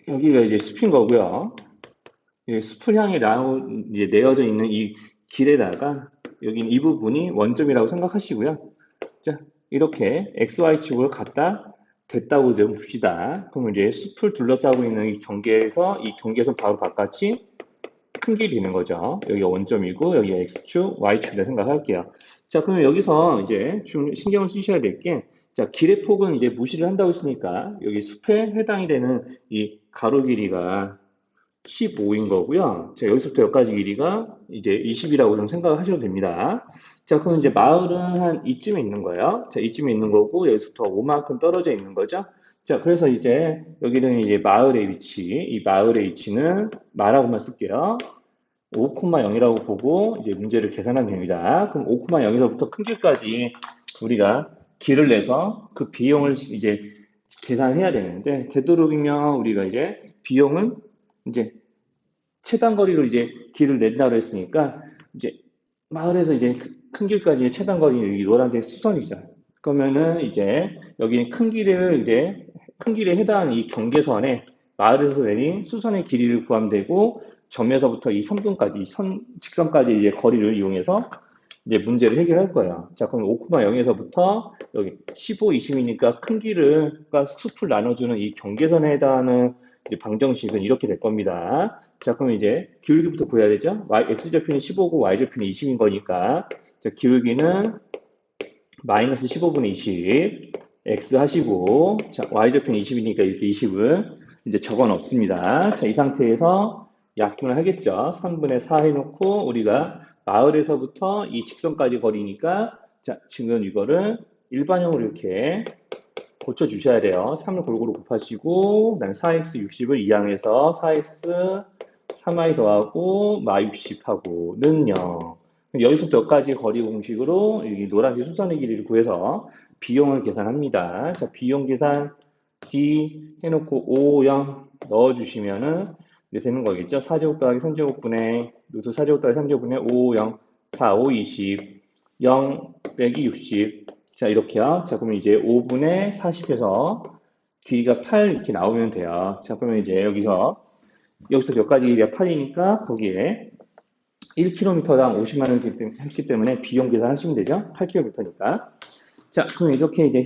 여기가 이제 숲인 거고요. 숲을 향해 이제 내어져 있는 이 길에다가 여기 이 부분이 원점이라고 생각하시고요. 자, 이렇게 XY축을 갖다 댔다고 좀 봅시다. 그러면 이제 숲을 둘러싸고 있는 이 경계에서 바로 바깥이 큰 길이 되는 거죠. 여기가 원점이고, 여기가 X축, Y축이라 생각할게요. 자, 그러면 여기서 이제 좀 신경을 쓰셔야 될 게, 자, 길의 폭은 이제 무시를 한다고 했으니까, 여기 숲에 해당이 되는 이 가로 길이가 15인 거고요. 자, 여기서부터 여기까지 길이가 이제 20이라고 좀 생각을 하셔도 됩니다. 자, 그럼 이제 마을은 한 이쯤에 있는 거예요. 자, 이쯤에 있는 거고, 여기서부터 5만큼 떨어져 있는 거죠. 자, 그래서 이제 여기는 이제 마을의 위치, 이 마을의 위치는 마라고만 쓸게요. 5,0이라고 보고 이제 문제를 계산하면 됩니다. 그럼 5,0에서부터 큰 길까지 우리가 길을 내서 그 비용을 이제 계산해야 되는데, 되도록이면 우리가 이제 비용은 이제 최단 거리로 이제 길을 낸다고 했으니까 이제 마을에서 이제 큰 길까지의 최단 거리는 이 노란색 수선이죠. 그러면은 이제 여기 큰 길을 이제 큰 길에 해당하는 이 경계선에 마을에서 내린 수선의 길이를 구하면 되고 점에서부터 이 선분까지 이 선 직선까지 이제 거리를 이용해서 이제 문제를 해결할 거예요. 자, 그럼 5,0에서부터 여기 15, 20이니까 큰 길을 그러니까 숲을 나눠주는 이 경계선에 해당하는 이제 방정식은 이렇게 될 겁니다. 자, 그럼 이제 기울기부터 구해야 되죠? x좌표는 15고 y좌표는 20인 거니까 자, 기울기는 마이너스 15분의 20 x 하시고 자, y좌표는 20이니까 이렇게 20을 이제 적어 넣습니다. 자, 이 상태에서 약분을 하겠죠. 3분의 4 해놓고 우리가 마을에서부터 이 직선까지 거리니까 자, 지금 이거를 일반형으로 이렇게 고쳐 주셔야 돼요. 3을 골고루 곱하시고 그다음에 4x 60을 이항해서 4x 3y 더하고 마 60하고 는 0. 여기서부터 여기까지 거리 공식으로 이 노란색 수선의 길이를 구해서 비용을 계산합니다. 자, 비용 계산 D 해놓고 5, 0 넣어주시면은 되는 거겠죠. 4제곱 더하기 3제곱분의 루트 4제곱 더하기 3제곱분의 5, 0, 4, 5, 20, 0 빼기 60. 자, 이렇게요. 자, 그러면 이제 5분의 40에서 길이가 8 이렇게 나오면 돼요. 자, 그러면 이제 여기서 여기까지 길이가 8이니까 거기에 1km당 50만 원 했기 때문에 비용 계산하시면 되죠. 8km니까. 자, 그럼 이렇게 이제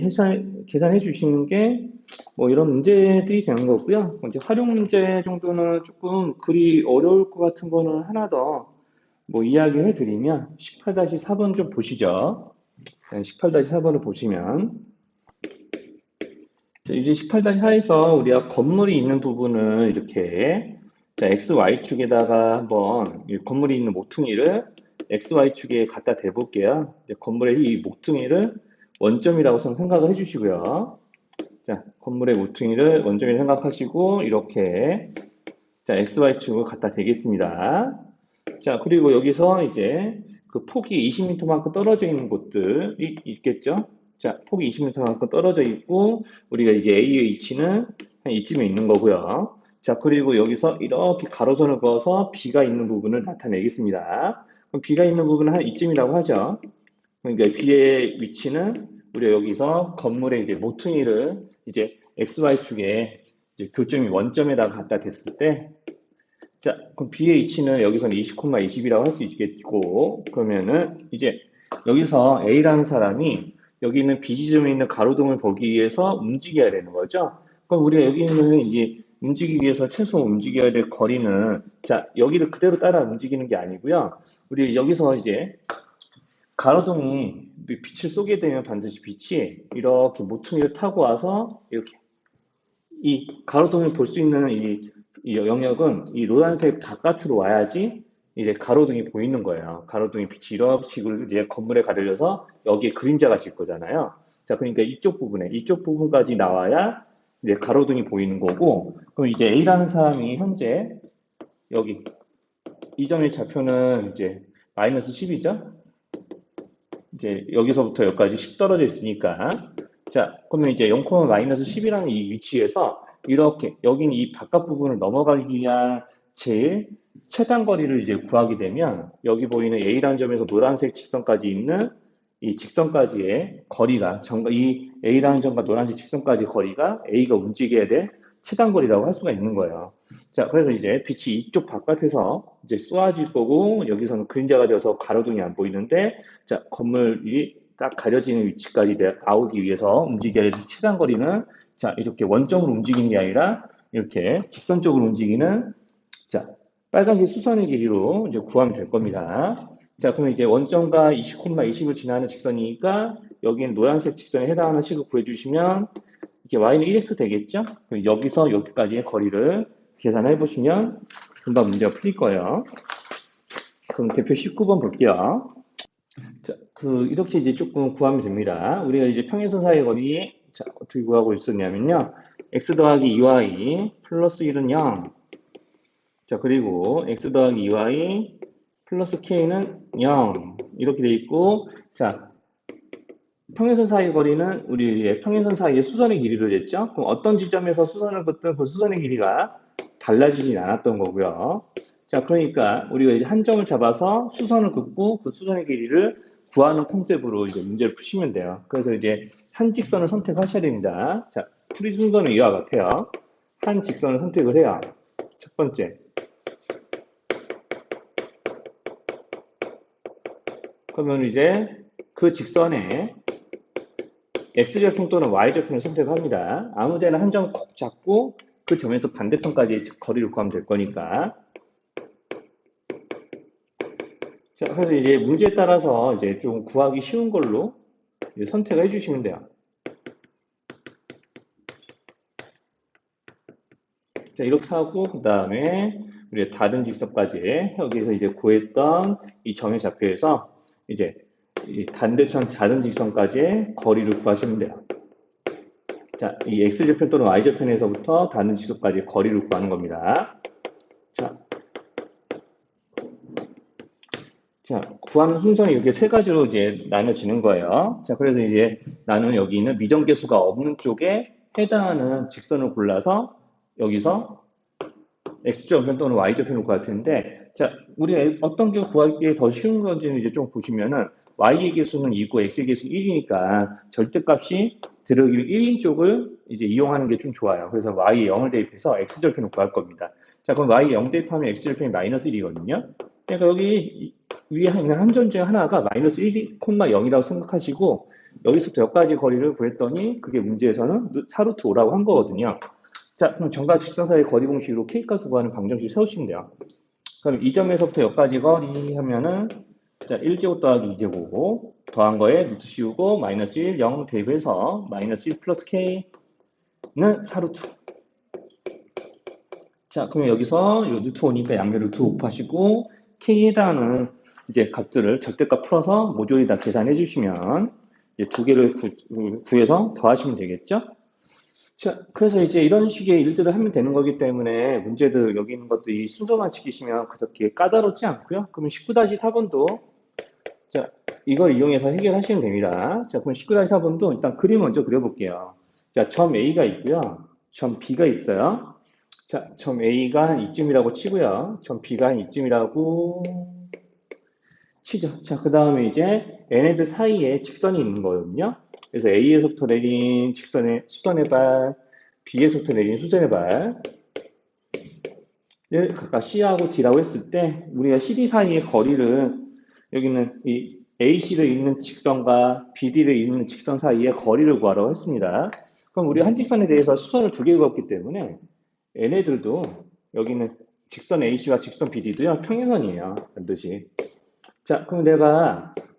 계산해 주시는 게 뭐 이런 문제들이 되는 거고요. 이제 활용 문제 정도는 조금 그리 어려울 것 같은 거는 하나 더 뭐 이야기해 드리면 18-4번 좀 보시죠. 18-4번을 보시면 자, 이제 18-4에서 우리가 건물이 있는 부분을 이렇게 자, XY축에다가 한번 이 건물이 있는 모퉁이를 XY축에 갖다 대볼게요. 이제 건물의 이 모퉁이를 원점이라고 생각을 해주시고요. 자, 건물의 모퉁이를 원점이라고 생각하시고 이렇게 자, XY축을 갖다 대겠습니다. 자, 그리고 여기서 이제 그 폭이 20m만큼 떨어져 있는 곳들이 있겠죠? 자, 폭이 20m만큼 떨어져 있고, 우리가 이제 A의 위치는 한 이쯤에 있는 거고요. 자, 그리고 여기서 이렇게 가로선을 그어서 B가 있는 부분을 나타내겠습니다. 그럼 B가 있는 부분은 한 이쯤이라고 하죠. 그러니까 B의 위치는 우리가 여기서 건물의 이제 모퉁이를 이제 XY축에 이제 교점이 원점에다가 갖다 댔을 때 자, 그럼 B의 위치는 여기서는 20,20이라고 할 수 있겠고, 그러면은 이제 여기서 A라는 사람이 여기 있는 B 지점에 있는 가로등을 보기 위해서 움직여야 되는 거죠. 그럼 우리가 여기 있는 이제 움직이기 위해서 최소 움직여야 될 거리는 자, 여기를 그대로 따라 움직이는 게 아니고요. 우리 여기서 이제 가로등이 빛을 쏘게 되면 반드시 빛이 이렇게 모퉁이를 타고 와서 이렇게 이 가로등을 볼 수 있는 이 영역은 이 노란색 바깥으로 와야지 이제 가로등이 보이는 거예요. 가로등이 빛이 이런 식으로 이제 건물에 가려져서 여기에 그림자가 질 거잖아요. 자, 그러니까 이쪽 부분까지 나와야 이제 가로등이 보이는 거고, 그럼 이제 A라는 사람이 현재 여기 이 점의 좌표는 이제 마이너스 10이죠. 이제 여기서부터 여기까지 10 떨어져 있으니까 자, 그러면 이제 0, 마이너스 10이라는 이 위치에서 이렇게 여기는 이 바깥 부분을 넘어가기 위한 제일 최단 거리를 이제 구하게 되면 여기 보이는 A라는 점에서 노란색 직선까지 있는 이 직선까지의 거리가 이 A라는 점과 노란색 직선까지 거리가 A가 움직여야 될 최단 거리라고 할 수가 있는 거예요. 자, 그래서 이제 빛이 이쪽 바깥에서 이제 쏘아질 거고 여기서는 그림자가 져서 가로등이 안 보이는데 자, 건물이 딱 가려지는 위치까지 나오기 위해서 움직여야 될 최단 거리는 자, 이렇게 원점으로 움직이는 게 아니라 이렇게 직선적으로 움직이는 자, 빨간색 수선의 길이로 이제 구하면 될 겁니다. 자, 그럼 이제 원점과 20,20을 지나는 직선이니까 여기는 노란색 직선에 해당하는 식을 구해주시면 이렇게 y는 1x 되겠죠? 그럼 여기서 여기까지의 거리를 계산해 보시면 금방 문제가 풀릴 거예요. 그럼 대표 19번 볼게요. 자, 이렇게 이제 조금 구하면 됩니다. 우리가 이제 평행선 사이의 거리, 자, 어떻게 구하고 있었냐면요. x 더하기 2y 플러스 1은 0. 자, 그리고 x 더하기 2y 플러스 k는 0. 이렇게 돼 있고, 자, 평행선 사이의 거리는 우리 평행선 사이의 수선의 길이로 됐죠? 그럼 어떤 지점에서 수선을 긋든 그 수선의 길이가 달라지진 않았던 거고요. 자, 그러니까 우리가 이제 한 점을 잡아서 수선을 긋고 그 수선의 길이를 구하는 컨셉으로 이제 문제를 푸시면 돼요. 그래서 이제 한 직선을 선택하셔야 됩니다. 자, 풀이 순서는 이와 같아요. 한 직선을 선택을 해요. 첫 번째. 그러면 이제 그 직선에 X절편 또는 Y절편을 선택합니다. 아무 데나 한 점 콕 잡고 그 점에서 반대편까지 거리를 구하면 될 거니까. 자, 그래서 이제 문제에 따라서 이제 좀 구하기 쉬운 걸로 선택을 해주시면 돼요. 자, 이렇게 하고 그 다음에 우리 다른 직선까지 여기서 이제 구했던 이 점의 좌표에서 이제 이 반대편 다른 직선까지의 거리를 구하시면 돼요. 자, 이 X절편 또는 Y절편에서부터 다른 직선까지 거리를 구하는 겁니다. 자, 구하는 순서는 이렇게 세 가지로 이제 나눠지는 거예요. 자, 그래서 이제 나는 여기 있는 미정계수가 없는 쪽에 해당하는 직선을 골라서 여기서 X절편 또는 Y절편을 구할 텐데, 자, 우리가 어떤 게 구하기에 더 쉬운 건지는 이제 좀 보시면은 Y의 계수는 2고 X의 계수는 1이니까 절대값이 들어오기 1인 쪽을 이제 이용하는 게 좀 좋아요. 그래서 Y에 0을 대입해서 X절편을 구할 겁니다. 자, 그럼 Y에 0 대입하면 X절편이 마이너스 1이거든요. 그러니까 여기 위에 있는 한 점 중에 하나가 마이너스 1, 0이라고 생각하시고 여기서부터 여기까지 거리를 구했더니 그게 문제에서는 4루트 5라고 한 거거든요. 자, 그럼 정과 직선 사이의 거리 공식으로 K값 구하는 방정식 세우시면 돼요. 그럼 이 점에서부터 여기까지 거리 하면은 자, 1제곱 더하기 2제곱 더한 거에 루트 씌우고 마이너스 1, 0 대입해서 마이너스 1 플러스 K는 4루트. 자, 그럼 여기서 이 루트 5니까 양면 루트 5 곱하시고 K에 해당하는 이제 값들을 절대값 풀어서 모조리 다 계산해 주시면 이제 두 개를 구해서 더하시면 되겠죠? 자, 그래서 이제 이런 식의 일들을 하면 되는 거기 때문에 문제들 여기 있는 것들이 순서만 지키시면 그렇게 까다롭지 않고요. 그러면 19-4번도 자, 이걸 이용해서 해결하시면 됩니다. 자, 그럼 19-4번도 일단 그림 먼저 그려볼게요. 자, 점 A가 있고요. 점 B가 있어요. 자, 점 A가 한 이쯤이라고 치고요. 점 B가 한 이쯤이라고 치죠. 자, 그 다음에 이제 얘네들 사이에 직선이 있는 거거든요. 그래서 A에서부터 내린 직선의 수선의 발, B에서부터 내린 수선의 발을 각각 C하고 D라고 했을 때 우리가 CD 사이의 거리를 여기는 이 AC를 잇는 직선과 BD를 잇는 직선 사이의 거리를 구하라고 했습니다. 그럼 우리 한 직선에 대해서 수선을 두 개 그었기 때문에 얘네들도 여기는 직선 AC와 직선 BD도요 평행선이에요. 반드시. 자, 그럼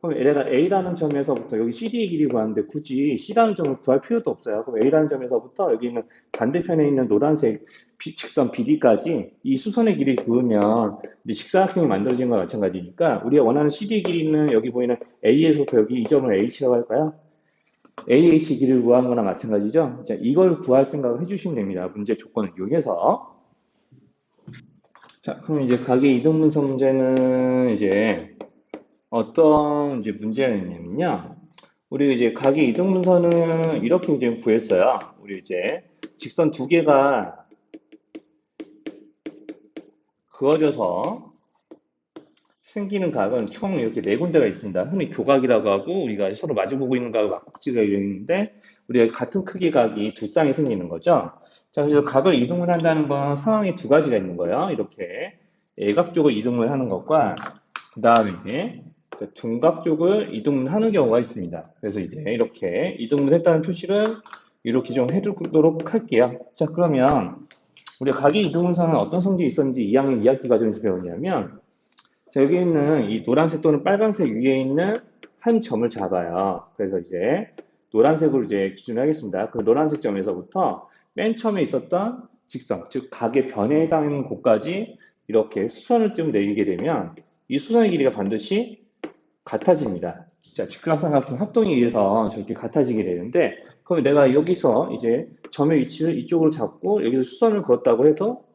그럼 A라는 점에서부터 여기 CD의 길이 구하는데 굳이 C라는 점을 구할 필요도 없어요. 그럼 A라는 점에서부터 여기 있는 반대편에 있는 노란색 직선 BD까지 이 수선의 길이 구우면 이제 직사각형이 만들어지는 거와 마찬가지니까 우리가 원하는 CD의 길이는 여기 보이는 A에서부터 여기 이 점을 H라고 할까요? AH 길이를 구하는 거나 마찬가지죠. 자, 이걸 구할 생각을 해주시면 됩니다. 문제 조건을 이용해서. 자, 그럼 이제 가계 이등분선 문제는 이제 어떤 이제 문제가 있냐면요. 우리 이제 가계 이등분선은 이렇게 이제 구했어요. 우리 이제 직선 두 개가 그어져서 생기는 각은 총 이렇게 네 군데가 있습니다. 흔히 교각이라고 하고 우리가 서로 마주보고 있는 각을 막박지가 있는데 우리가 같은 크기 각이 두 쌍이 생기는 거죠. 자, 그래서 각을 이동을 한다는 건 상황이 두 가지가 있는 거예요. 이렇게 예각 쪽을 이동을 하는 것과 그 다음에 둔각 쪽을 이동을 하는 경우가 있습니다. 그래서 이제 이렇게 이동을 했다는 표시를 이렇게 좀 해두도록 할게요. 자, 그러면 우리가 각의 이등분선은 어떤 성질이 있었는지 2학년 2학기 과정에서 배웠냐면 자, 여기 있는 이 노란색 또는 빨간색 위에 있는 한 점을 잡아요. 그래서 이제 노란색으로 이제 기준을 하겠습니다. 그 노란색 점에서부터 맨 처음에 있었던 직선, 즉 각의 변에 해당하는 곳까지 이렇게 수선을 좀 내리게 되면 이 수선의 길이가 반드시 같아집니다. 자, 직각삼각형 합동에 의해서 저렇게 같아지게 되는데, 그럼 내가 여기서 이제 점의 위치를 이쪽으로 잡고 여기서 수선을 그었다고 해도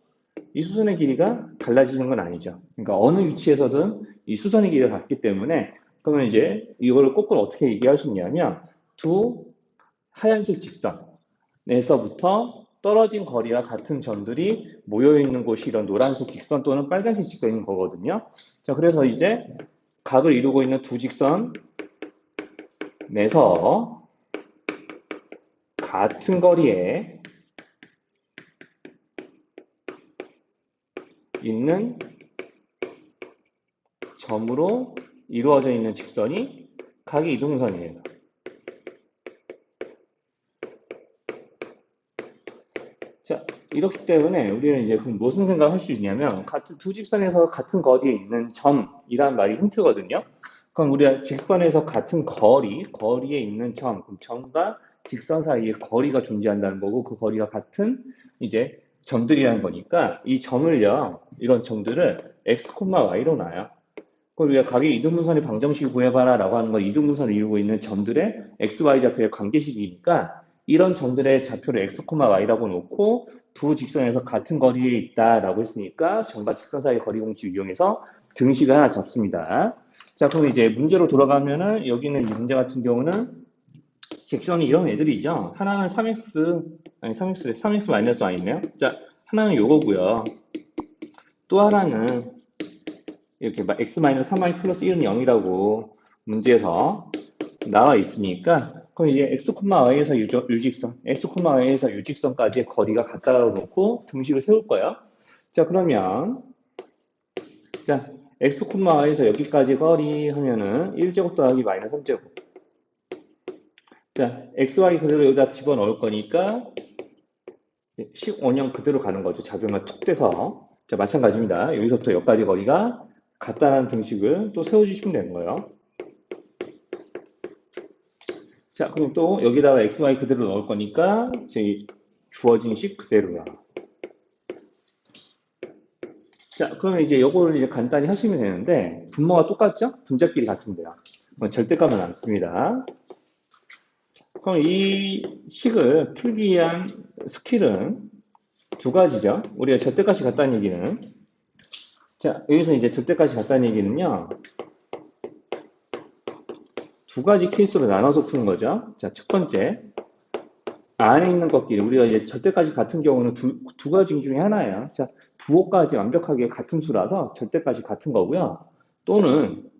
이 수선의 길이가 달라지는 건 아니죠. 그러니까 어느 위치에서든 이 수선의 길이가 같기 때문에, 그러면 이제 이걸 거꾸로 어떻게 얘기할 수 있냐면, 두 하얀색 직선에서부터 떨어진 거리와 같은 점들이 모여 있는 곳이 이런 노란색 직선 또는 빨간색 직선인 거거든요. 자, 그래서 이제 각을 이루고 있는 두 직선 내서 같은 거리에 있는 점으로 이루어져 있는 직선이 각의 이등분선이에요. 자, 이렇기 때문에 우리는 이제 그럼 무슨 생각을 할 수 있냐면 같은 두 직선에서 같은 거리에 있는 점이란 말이 힌트거든요. 그럼 우리가 직선에서 같은 거리에 있는 그럼 점과 직선 사이에 거리가 존재한다는 거고 그 거리가 같은 이제 점들이라는 거니까 이 점을요, 이런 점들을 x, y로 놔요. 그럼 우리가 각의 이등분선의 방정식을 구해봐라 라고 하는 건 이등분선을 이루고 있는 점들의 x, y 좌표의 관계식이니까 이런 점들의 좌표를 x, y라고 놓고 두 직선에서 같은 거리에 있다라고 했으니까 점과 직선 사이의 거리 공식을 이용해서 등식을 하나 잡습니다. 자, 그럼 이제 문제로 돌아가면은 여기는 이 문제 같은 경우는 직선이 이런 애들이죠. 하나는 3x 마이너스 y 있네요. 자, 하나는 요거고요. 또 하나는 이렇게 x-3y 플러스 1은 0이라고 문제에서 나와 있으니까 그럼 이제 x, y에서 유직선, x, y에서 유직선까지의 거리가 같다고 놓고 등식을 세울 거예요. 자, 그러면 자, x, y에서 여기까지 거리 하면은 1제곱 더하기 마이너스 3제곱. 자, x, y 그대로 여기다 집어넣을 거니까 15년 그대로 가는 거죠. 작용만 툭 떼서. 자, 마찬가지입니다. 여기서부터 여기까지 거리가 같다는 등식을 또 세워주시면 되는 거예요. 자, 그럼 또 여기다가 x, y 그대로 넣을 거니까 저희 주어진 식 그대로야. 자, 그러면 이제 요거를 이제 간단히 하시면 되는데 분모가 똑같죠? 분자끼리 같은데요. 절대값은 남습니다. 그럼 이 식을 풀기 위한 스킬은 두 가지죠. 우리가 절대값이 같다는 얘기는 자, 여기서 이제 절대값이 같다는 얘기는요. 두 가지 케이스로 나눠서 푸는 거죠. 자, 첫 번째 안에 있는 것끼리 우리가 이제 절대까지 같은 경우는 두 가지 중에 하나예요. 자, 부호까지 완벽하게 같은 수라서 절대까지 같은 거고요. 또는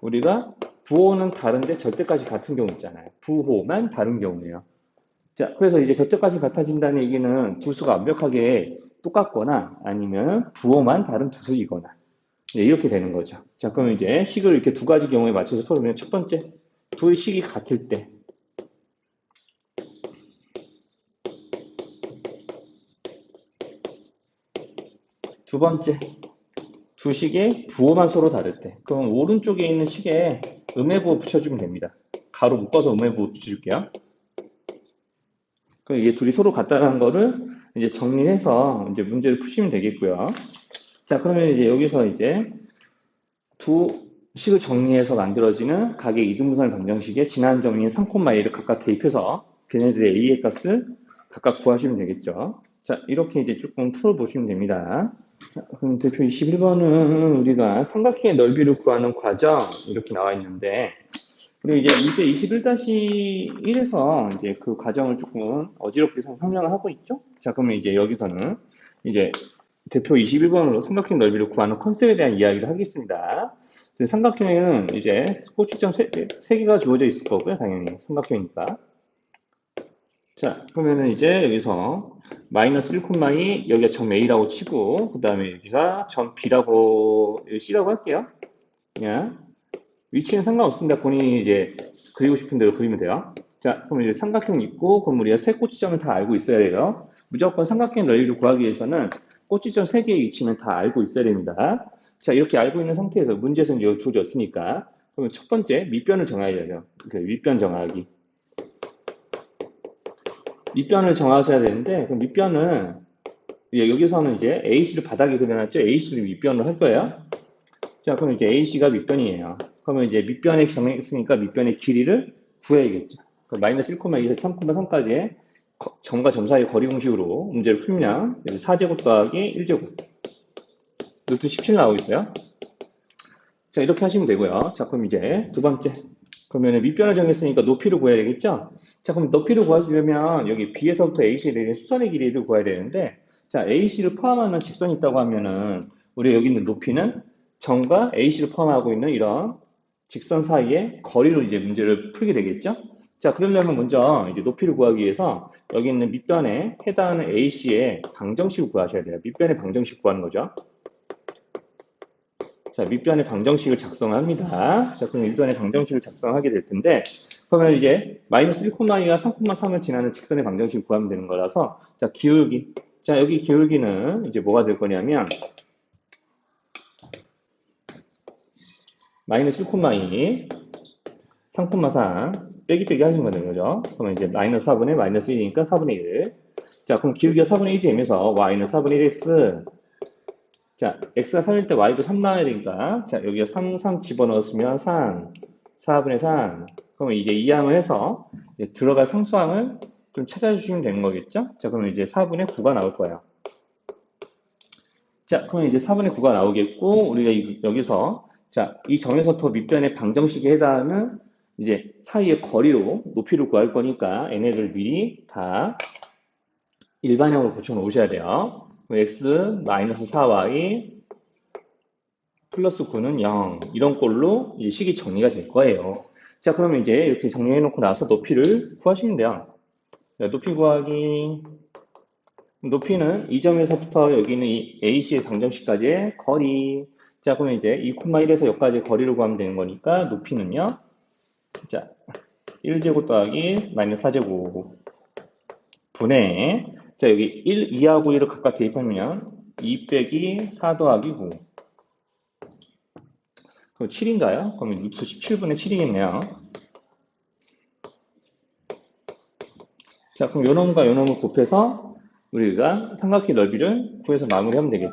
우리가 부호는 다른데 절대까지 같은 경우 있잖아요. 부호만 다른 경우예요. 자, 그래서 이제 절대까지 같아진다는 얘기는 두 수가 완벽하게 똑같거나 아니면 부호만 다른 두 수이거나 네, 이렇게 되는 거죠. 자, 그럼 이제 식을 이렇게 두 가지 경우에 맞춰서 풀면 첫 번째 둘 식이 같을 때 두 번째, 두 식의 부호만 서로 다를 때. 그럼 오른쪽에 있는 식에 음의 부호 붙여주면 됩니다. 가로 묶어서 음의 부호 붙여줄게요. 그럼 이게 둘이 서로 같다는 거를 이제 정리해서 이제 문제를 푸시면 되겠고요. 자, 그러면 이제 여기서 이제 두 식을 정리해서 만들어지는 각의 이등분선 방정식에 지난 점인 3,1을 각각 대입해서 걔네들의 a의 값을 각각 구하시면 되겠죠. 자, 이렇게 이제 조금 풀어보시면 됩니다. 그럼 대표 21번은 우리가 삼각형의 넓이를 구하는 과정 이렇게 나와 있는데 그리고 이제 문제 21-1에서 이제 그 과정을 조금 어지럽게 설명을 하고 있죠. 자, 그러면 이제 여기서는 이제 대표 21번으로 삼각형 넓이를 구하는 컨셉에 대한 이야기를 하겠습니다. 삼각형에는 이제 꼭지점 3개가 주어져 있을 거고요. 당연히 삼각형이니까. 자, 그러면은 이제 여기서 마이너스 1,2 여기가 점 A라고 치고 그 다음에 여기가 점 B라고 C라고 할게요. 그냥 위치는 상관없습니다. 본인이 이제 그리고 싶은 대로 그리면 돼요. 자, 그럼 이제 삼각형 있고 그럼 우리가 세 꼭지점을 다 알고 있어야 돼요. 무조건 삼각형 넓이를 구하기 위해서는 꼭지점 3개의 위치는 다 알고 있어야 됩니다. 자, 이렇게 알고 있는 상태에서 문제에서 이제 주어졌으니까 그러면 첫 번째 밑변을 정해야 돼요. 그 밑변 정하기. 밑변을 정하셔야 되는데 그 밑변은 여기서는 이제 AC를 바닥에 그려놨죠. AC를 밑변으로 할 거예요. 자, 그럼 이제 AC가 밑변이에요. 그러면 이제 밑변에 정했으니까 밑변의 길이를 구해야겠죠. 마이너스 1,2에서 3,3까지의 점과 점 사이의 거리 공식으로 문제를 풀면 4제곱 더하기 1제곱 루트 17 나오고 있어요. 자, 이렇게 하시면 되고요. 자, 그럼 이제 두 번째. 그러면 밑변을 정했으니까 높이를 구해야 되겠죠? 자, 그럼 높이를 구하려면 여기 B에서부터 AC에 내린 수선의 길이를 구해야 되는데, 자, AC를 포함하는 직선이 있다고 하면은, 우리 여기 있는 높이는 점과 AC를 포함하고 있는 이런 직선 사이의 거리로 이제 문제를 풀게 되겠죠? 자, 그러려면 먼저 이제 높이를 구하기 위해서 여기 있는 밑변에 해당하는 AC의 방정식을 구하셔야 돼요. 밑변의 방정식 구하는 거죠. 자, 밑변의 방정식을 작성합니다. 자, 그럼 밑변의 방정식을 작성하게 될 텐데, 그러면 이제 마이너스 1,2가 3,3을 지나는 직선의 방정식을 구하면 되는 거라서, 자, 기울기. 자, 여기 기울기는 이제 뭐가 될 거냐면, 마이너스 1,2, 3,3 빼기 하시면 되는 거죠. 그러면 이제 마이너스 4분의 마이너스 1이니까 4분의 1. 자, 그럼 기울기가 4분의 1이 되면서 y는 4분의 1x. 자, x가 3일 때 y도 3 나와야 되니까, 자, 여기가 3 집어넣었으면 3, 4분의 3. 그러면 이제 이 항을 해서 이제 들어갈 상수항을 좀 찾아주시면 되는 거겠죠? 자, 그러면 이제 4분의 9가 나올 거예요. 자, 그러면 이제 4분의 9가 나오겠고, 우리가 여기서, 자, 이 점에서부터 밑변의 방정식에 해당하는 이제 사이의 거리로 높이를 구할 거니까 얘네들 미리 다 일반형으로 고쳐 놓으셔야 돼요. x 마이너스 4y 플러스 9는 0 이런 꼴로 이제 식이 정리가 될 거예요. 자, 그러면 이제 이렇게 정리해 놓고 나서 높이를 구하시면 돼요. 자, 높이 구하기. 높이는 이 점에서부터 여기 있는 이 AC의 방정식까지의 거리. 자, 그러면 이제 2,1에서 여기까지의 거리를 구하면 되는 거니까 높이는요. 자, 1제곱 더하기 마이너스 4제곱 분의, 자, 여기 1, 2하고 1을 각각 대입하면 2 빼기 4 더하기 9. 그럼 7인가요? 그러면 루트 17분의 7이겠네요. 자, 그럼 요놈과 요놈을 곱해서 우리가 삼각형 넓이를 구해서 마무리하면 되겠죠?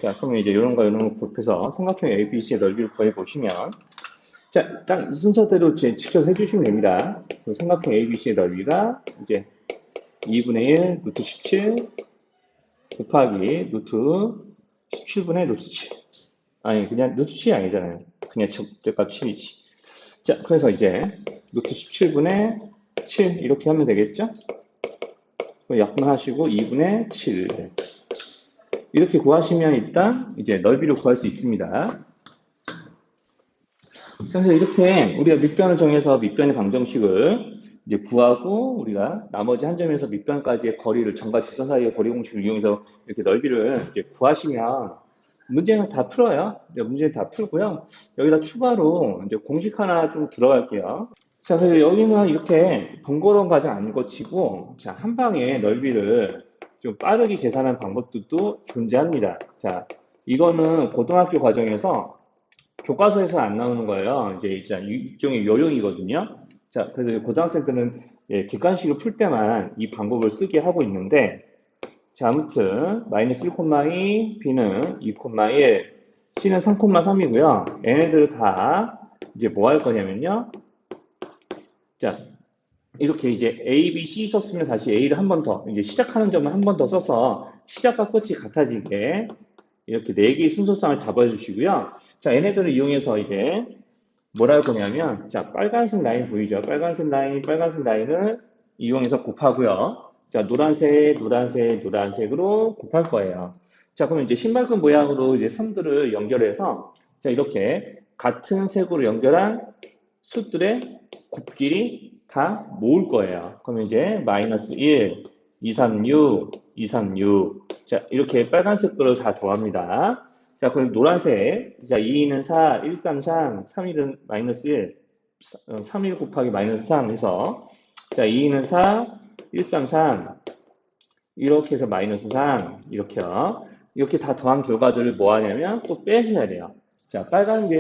자, 그러면 이제 요놈과 요놈을 곱해서 삼각형 ABC의 넓이를 구해보시면, 자, 딱 이 순서대로 지켜서 해주시면 됩니다. 삼각형 ABC의 넓이가 이제 2분의 1 루트 17 곱하기 루트 17분의 루트 7. 아니, 그냥 루트 7이 아니잖아요. 그냥 적대값 7이지. 자, 그래서 이제 루트 17분의 7 이렇게 하면 되겠죠? 약분하시고 2분의 7 이렇게 구하시면 일단 이제 넓이를 구할 수 있습니다. 그래서 이렇게 우리가 밑변을 정해서 밑변의 방정식을 이제 구하고 우리가 나머지 한 점에서 밑변까지의 거리를 점과 직선 사이의 거리 공식을 이용해서 이렇게 넓이를 이제 구하시면 문제는 다 풀어요. 문제는 다 풀고요. 여기다 추가로 이제 공식 하나 좀 들어갈게요. 자, 그래서 여기는 이렇게 번거로운 과정 안 거치고, 자, 한 방에 넓이를 좀 빠르게 계산하는 방법들도 존재합니다. 자, 이거는 고등학교 과정에서 교과서에서 안 나오는 거예요. 이제 일종의 요령이거든요. 자, 그래서 고등학생들은 객관식을 풀 때만 이 방법을 쓰게 하고 있는데, 자, 아무튼 마이너스 1,2, B는 2,1, C는 3,3이고요. 얘네들 다 이제 뭐 할 거냐면요. 자, 이렇게 이제 A, B, C 썼으면 다시 A를 한 번 더, 이제 시작하는 점을 한 번 더 써서 시작과 끝이 같아지게 이렇게 네 개의 순서상을 잡아주시고요. 자, 얘네들을 이용해서 이제 뭘 할 거냐면, 자, 빨간색 라인 보이죠? 빨간색 라인을 이용해서 곱하고요. 자, 노란색으로 곱할 거예요. 자, 그럼 이제 신발끈 모양으로 이제 선들을 연결해서, 자, 이렇게 같은 색으로 연결한 숫들의 곱길이 다 모을 거예요. 그러면 이제 마이너스 1, 2, 3, 6, 2, 3, 6. 자, 이렇게 빨간색 거를 다 더합니다. 자, 그럼 노란색. 자, 2는 4, 1, 3, 3, 3일은 마이너스 1, 3일 곱하기 마이너스 3 해서, 자, 2는 4, 1, 3, 3. 이렇게 해서 마이너스 3. 이렇게요. 이렇게 다 더한 결과들을 뭐 하냐면 또 빼셔야 돼요. 자, 빨간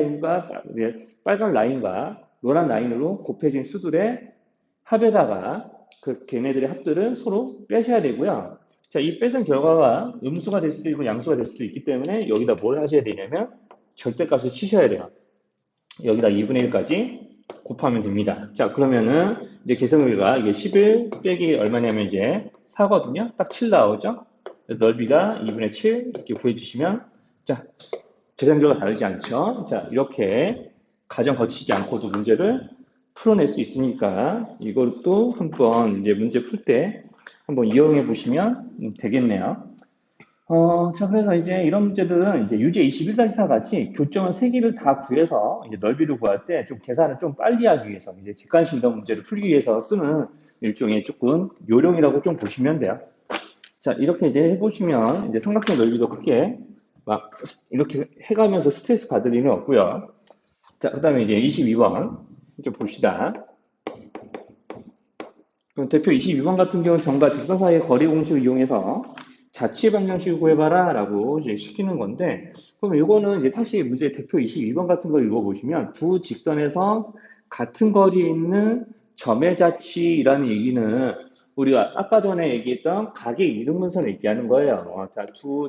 라인과 노란 라인으로 곱해진 수들의 합에다가 그 걔네들의 합들을 서로 빼셔야 되고요. 자, 이 뺏은 결과가 음수가 될 수도 있고 양수가 될 수도 있기 때문에 여기다 뭘 하셔야 되냐면 절대값을 치셔야 돼요. 여기다 2분의 1까지 곱하면 됩니다. 자, 그러면은 이제 계산비가 이게 11 빼기 얼마냐면 이제 4거든요. 딱 7 나오죠? 넓이가 2분의 7 이렇게 구해주시면 자, 계산 결과 다르지 않죠? 자, 이렇게 가정 거치지 않고도 문제를 풀어낼 수 있으니까 이것도 한번 이제 문제 풀 때 한번 이용해 보시면 되겠네요. 자, 그래서 이제 이런 문제들은 이제 유제 21-4 같이 교점은 세 개를 다 구해서 이제 넓이를 구할 때 좀 계산을 좀 빨리 하기 위해서 이제 객관식 이런 문제를 풀기 위해서 쓰는 일종의 조금 요령이라고 좀 보시면 돼요. 자, 이렇게 이제 해보시면 이제 삼각형 넓이도 크게 막 이렇게 해가면서 스트레스 받을 일은 없고요. 자, 그 다음에 이제 22번 좀 봅시다. 그럼 대표 22번 같은 경우는 점과 직선 사이의 거리 공식을 이용해서 자취의 방정식을 구해봐라 라고 이제 시키는 건데, 그럼 이거는 이제 사실 문제 대표 22번 같은 걸 읽어보시면 두 직선에서 같은 거리에 있는 점의 자취라는 얘기는 우리가 아까 전에 얘기했던 각의 이등분선을 얘기하는 거예요. 자, 두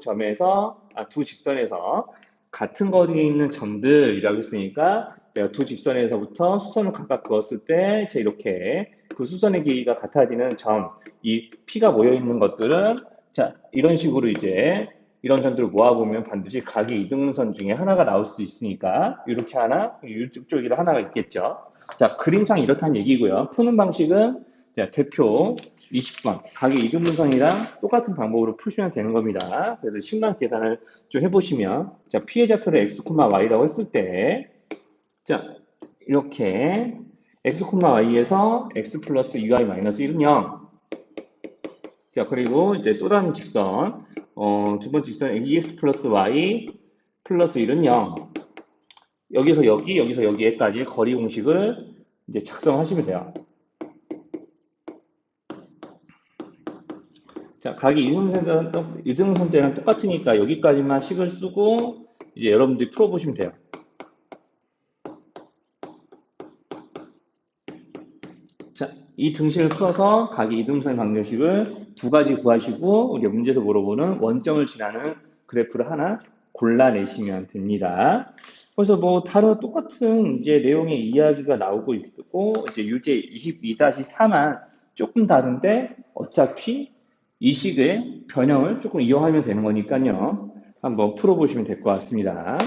직선에서 같은 거리에 있는 점들이라고 했으니까 내가 두 직선에서부터 수선을 각각 그었을 때 이렇게 그 수선의 길이가 같아지는 점, 이 P가 모여 있는 것들은 자, 이런 식으로 이제 이런 점들을 모아보면 반드시 각의 이등분선 중에 하나가 나올 수 있으니까 이렇게 하나, 이쪽에도 하나가 있겠죠. 자, 그림상 이렇다는 얘기고요. 푸는 방식은 자, 대표 20번 각의 이등분선이랑 똑같은 방법으로 푸시면 되는 겁니다. 그래서 식만 계산을 좀 해보시면 자, P의 좌표를 x, y라고 했을 때 자, 이렇게 x, y에서 x 플러스 2y 마이너스 1은 0. 자, 그리고 이제 또 다른 직선, 두 번째 직선 ax 플러스 y 플러스 1은 0. 여기서 여기, 여기서 여기에까지 거리 공식을 이제 작성하시면 돼요. 자, 각이 이등분선대랑 똑같으니까 여기까지만 식을 쓰고 이제 여러분들이 풀어보시면 돼요. 자, 이 등식을 풀어서 각의 이등분선 방정식을 두 가지 구하시고 우리 문제에서 물어보는 원점을 지나는 그래프를 하나 골라내시면 됩니다. 그래서 뭐 다른 똑같은 이제 내용의 이야기가 나오고 있고 이제 유제 22-4만 조금 다른데 어차피 이 식의 변형을 조금 이용하면 되는 거니까요. 한번 풀어보시면 될 것 같습니다.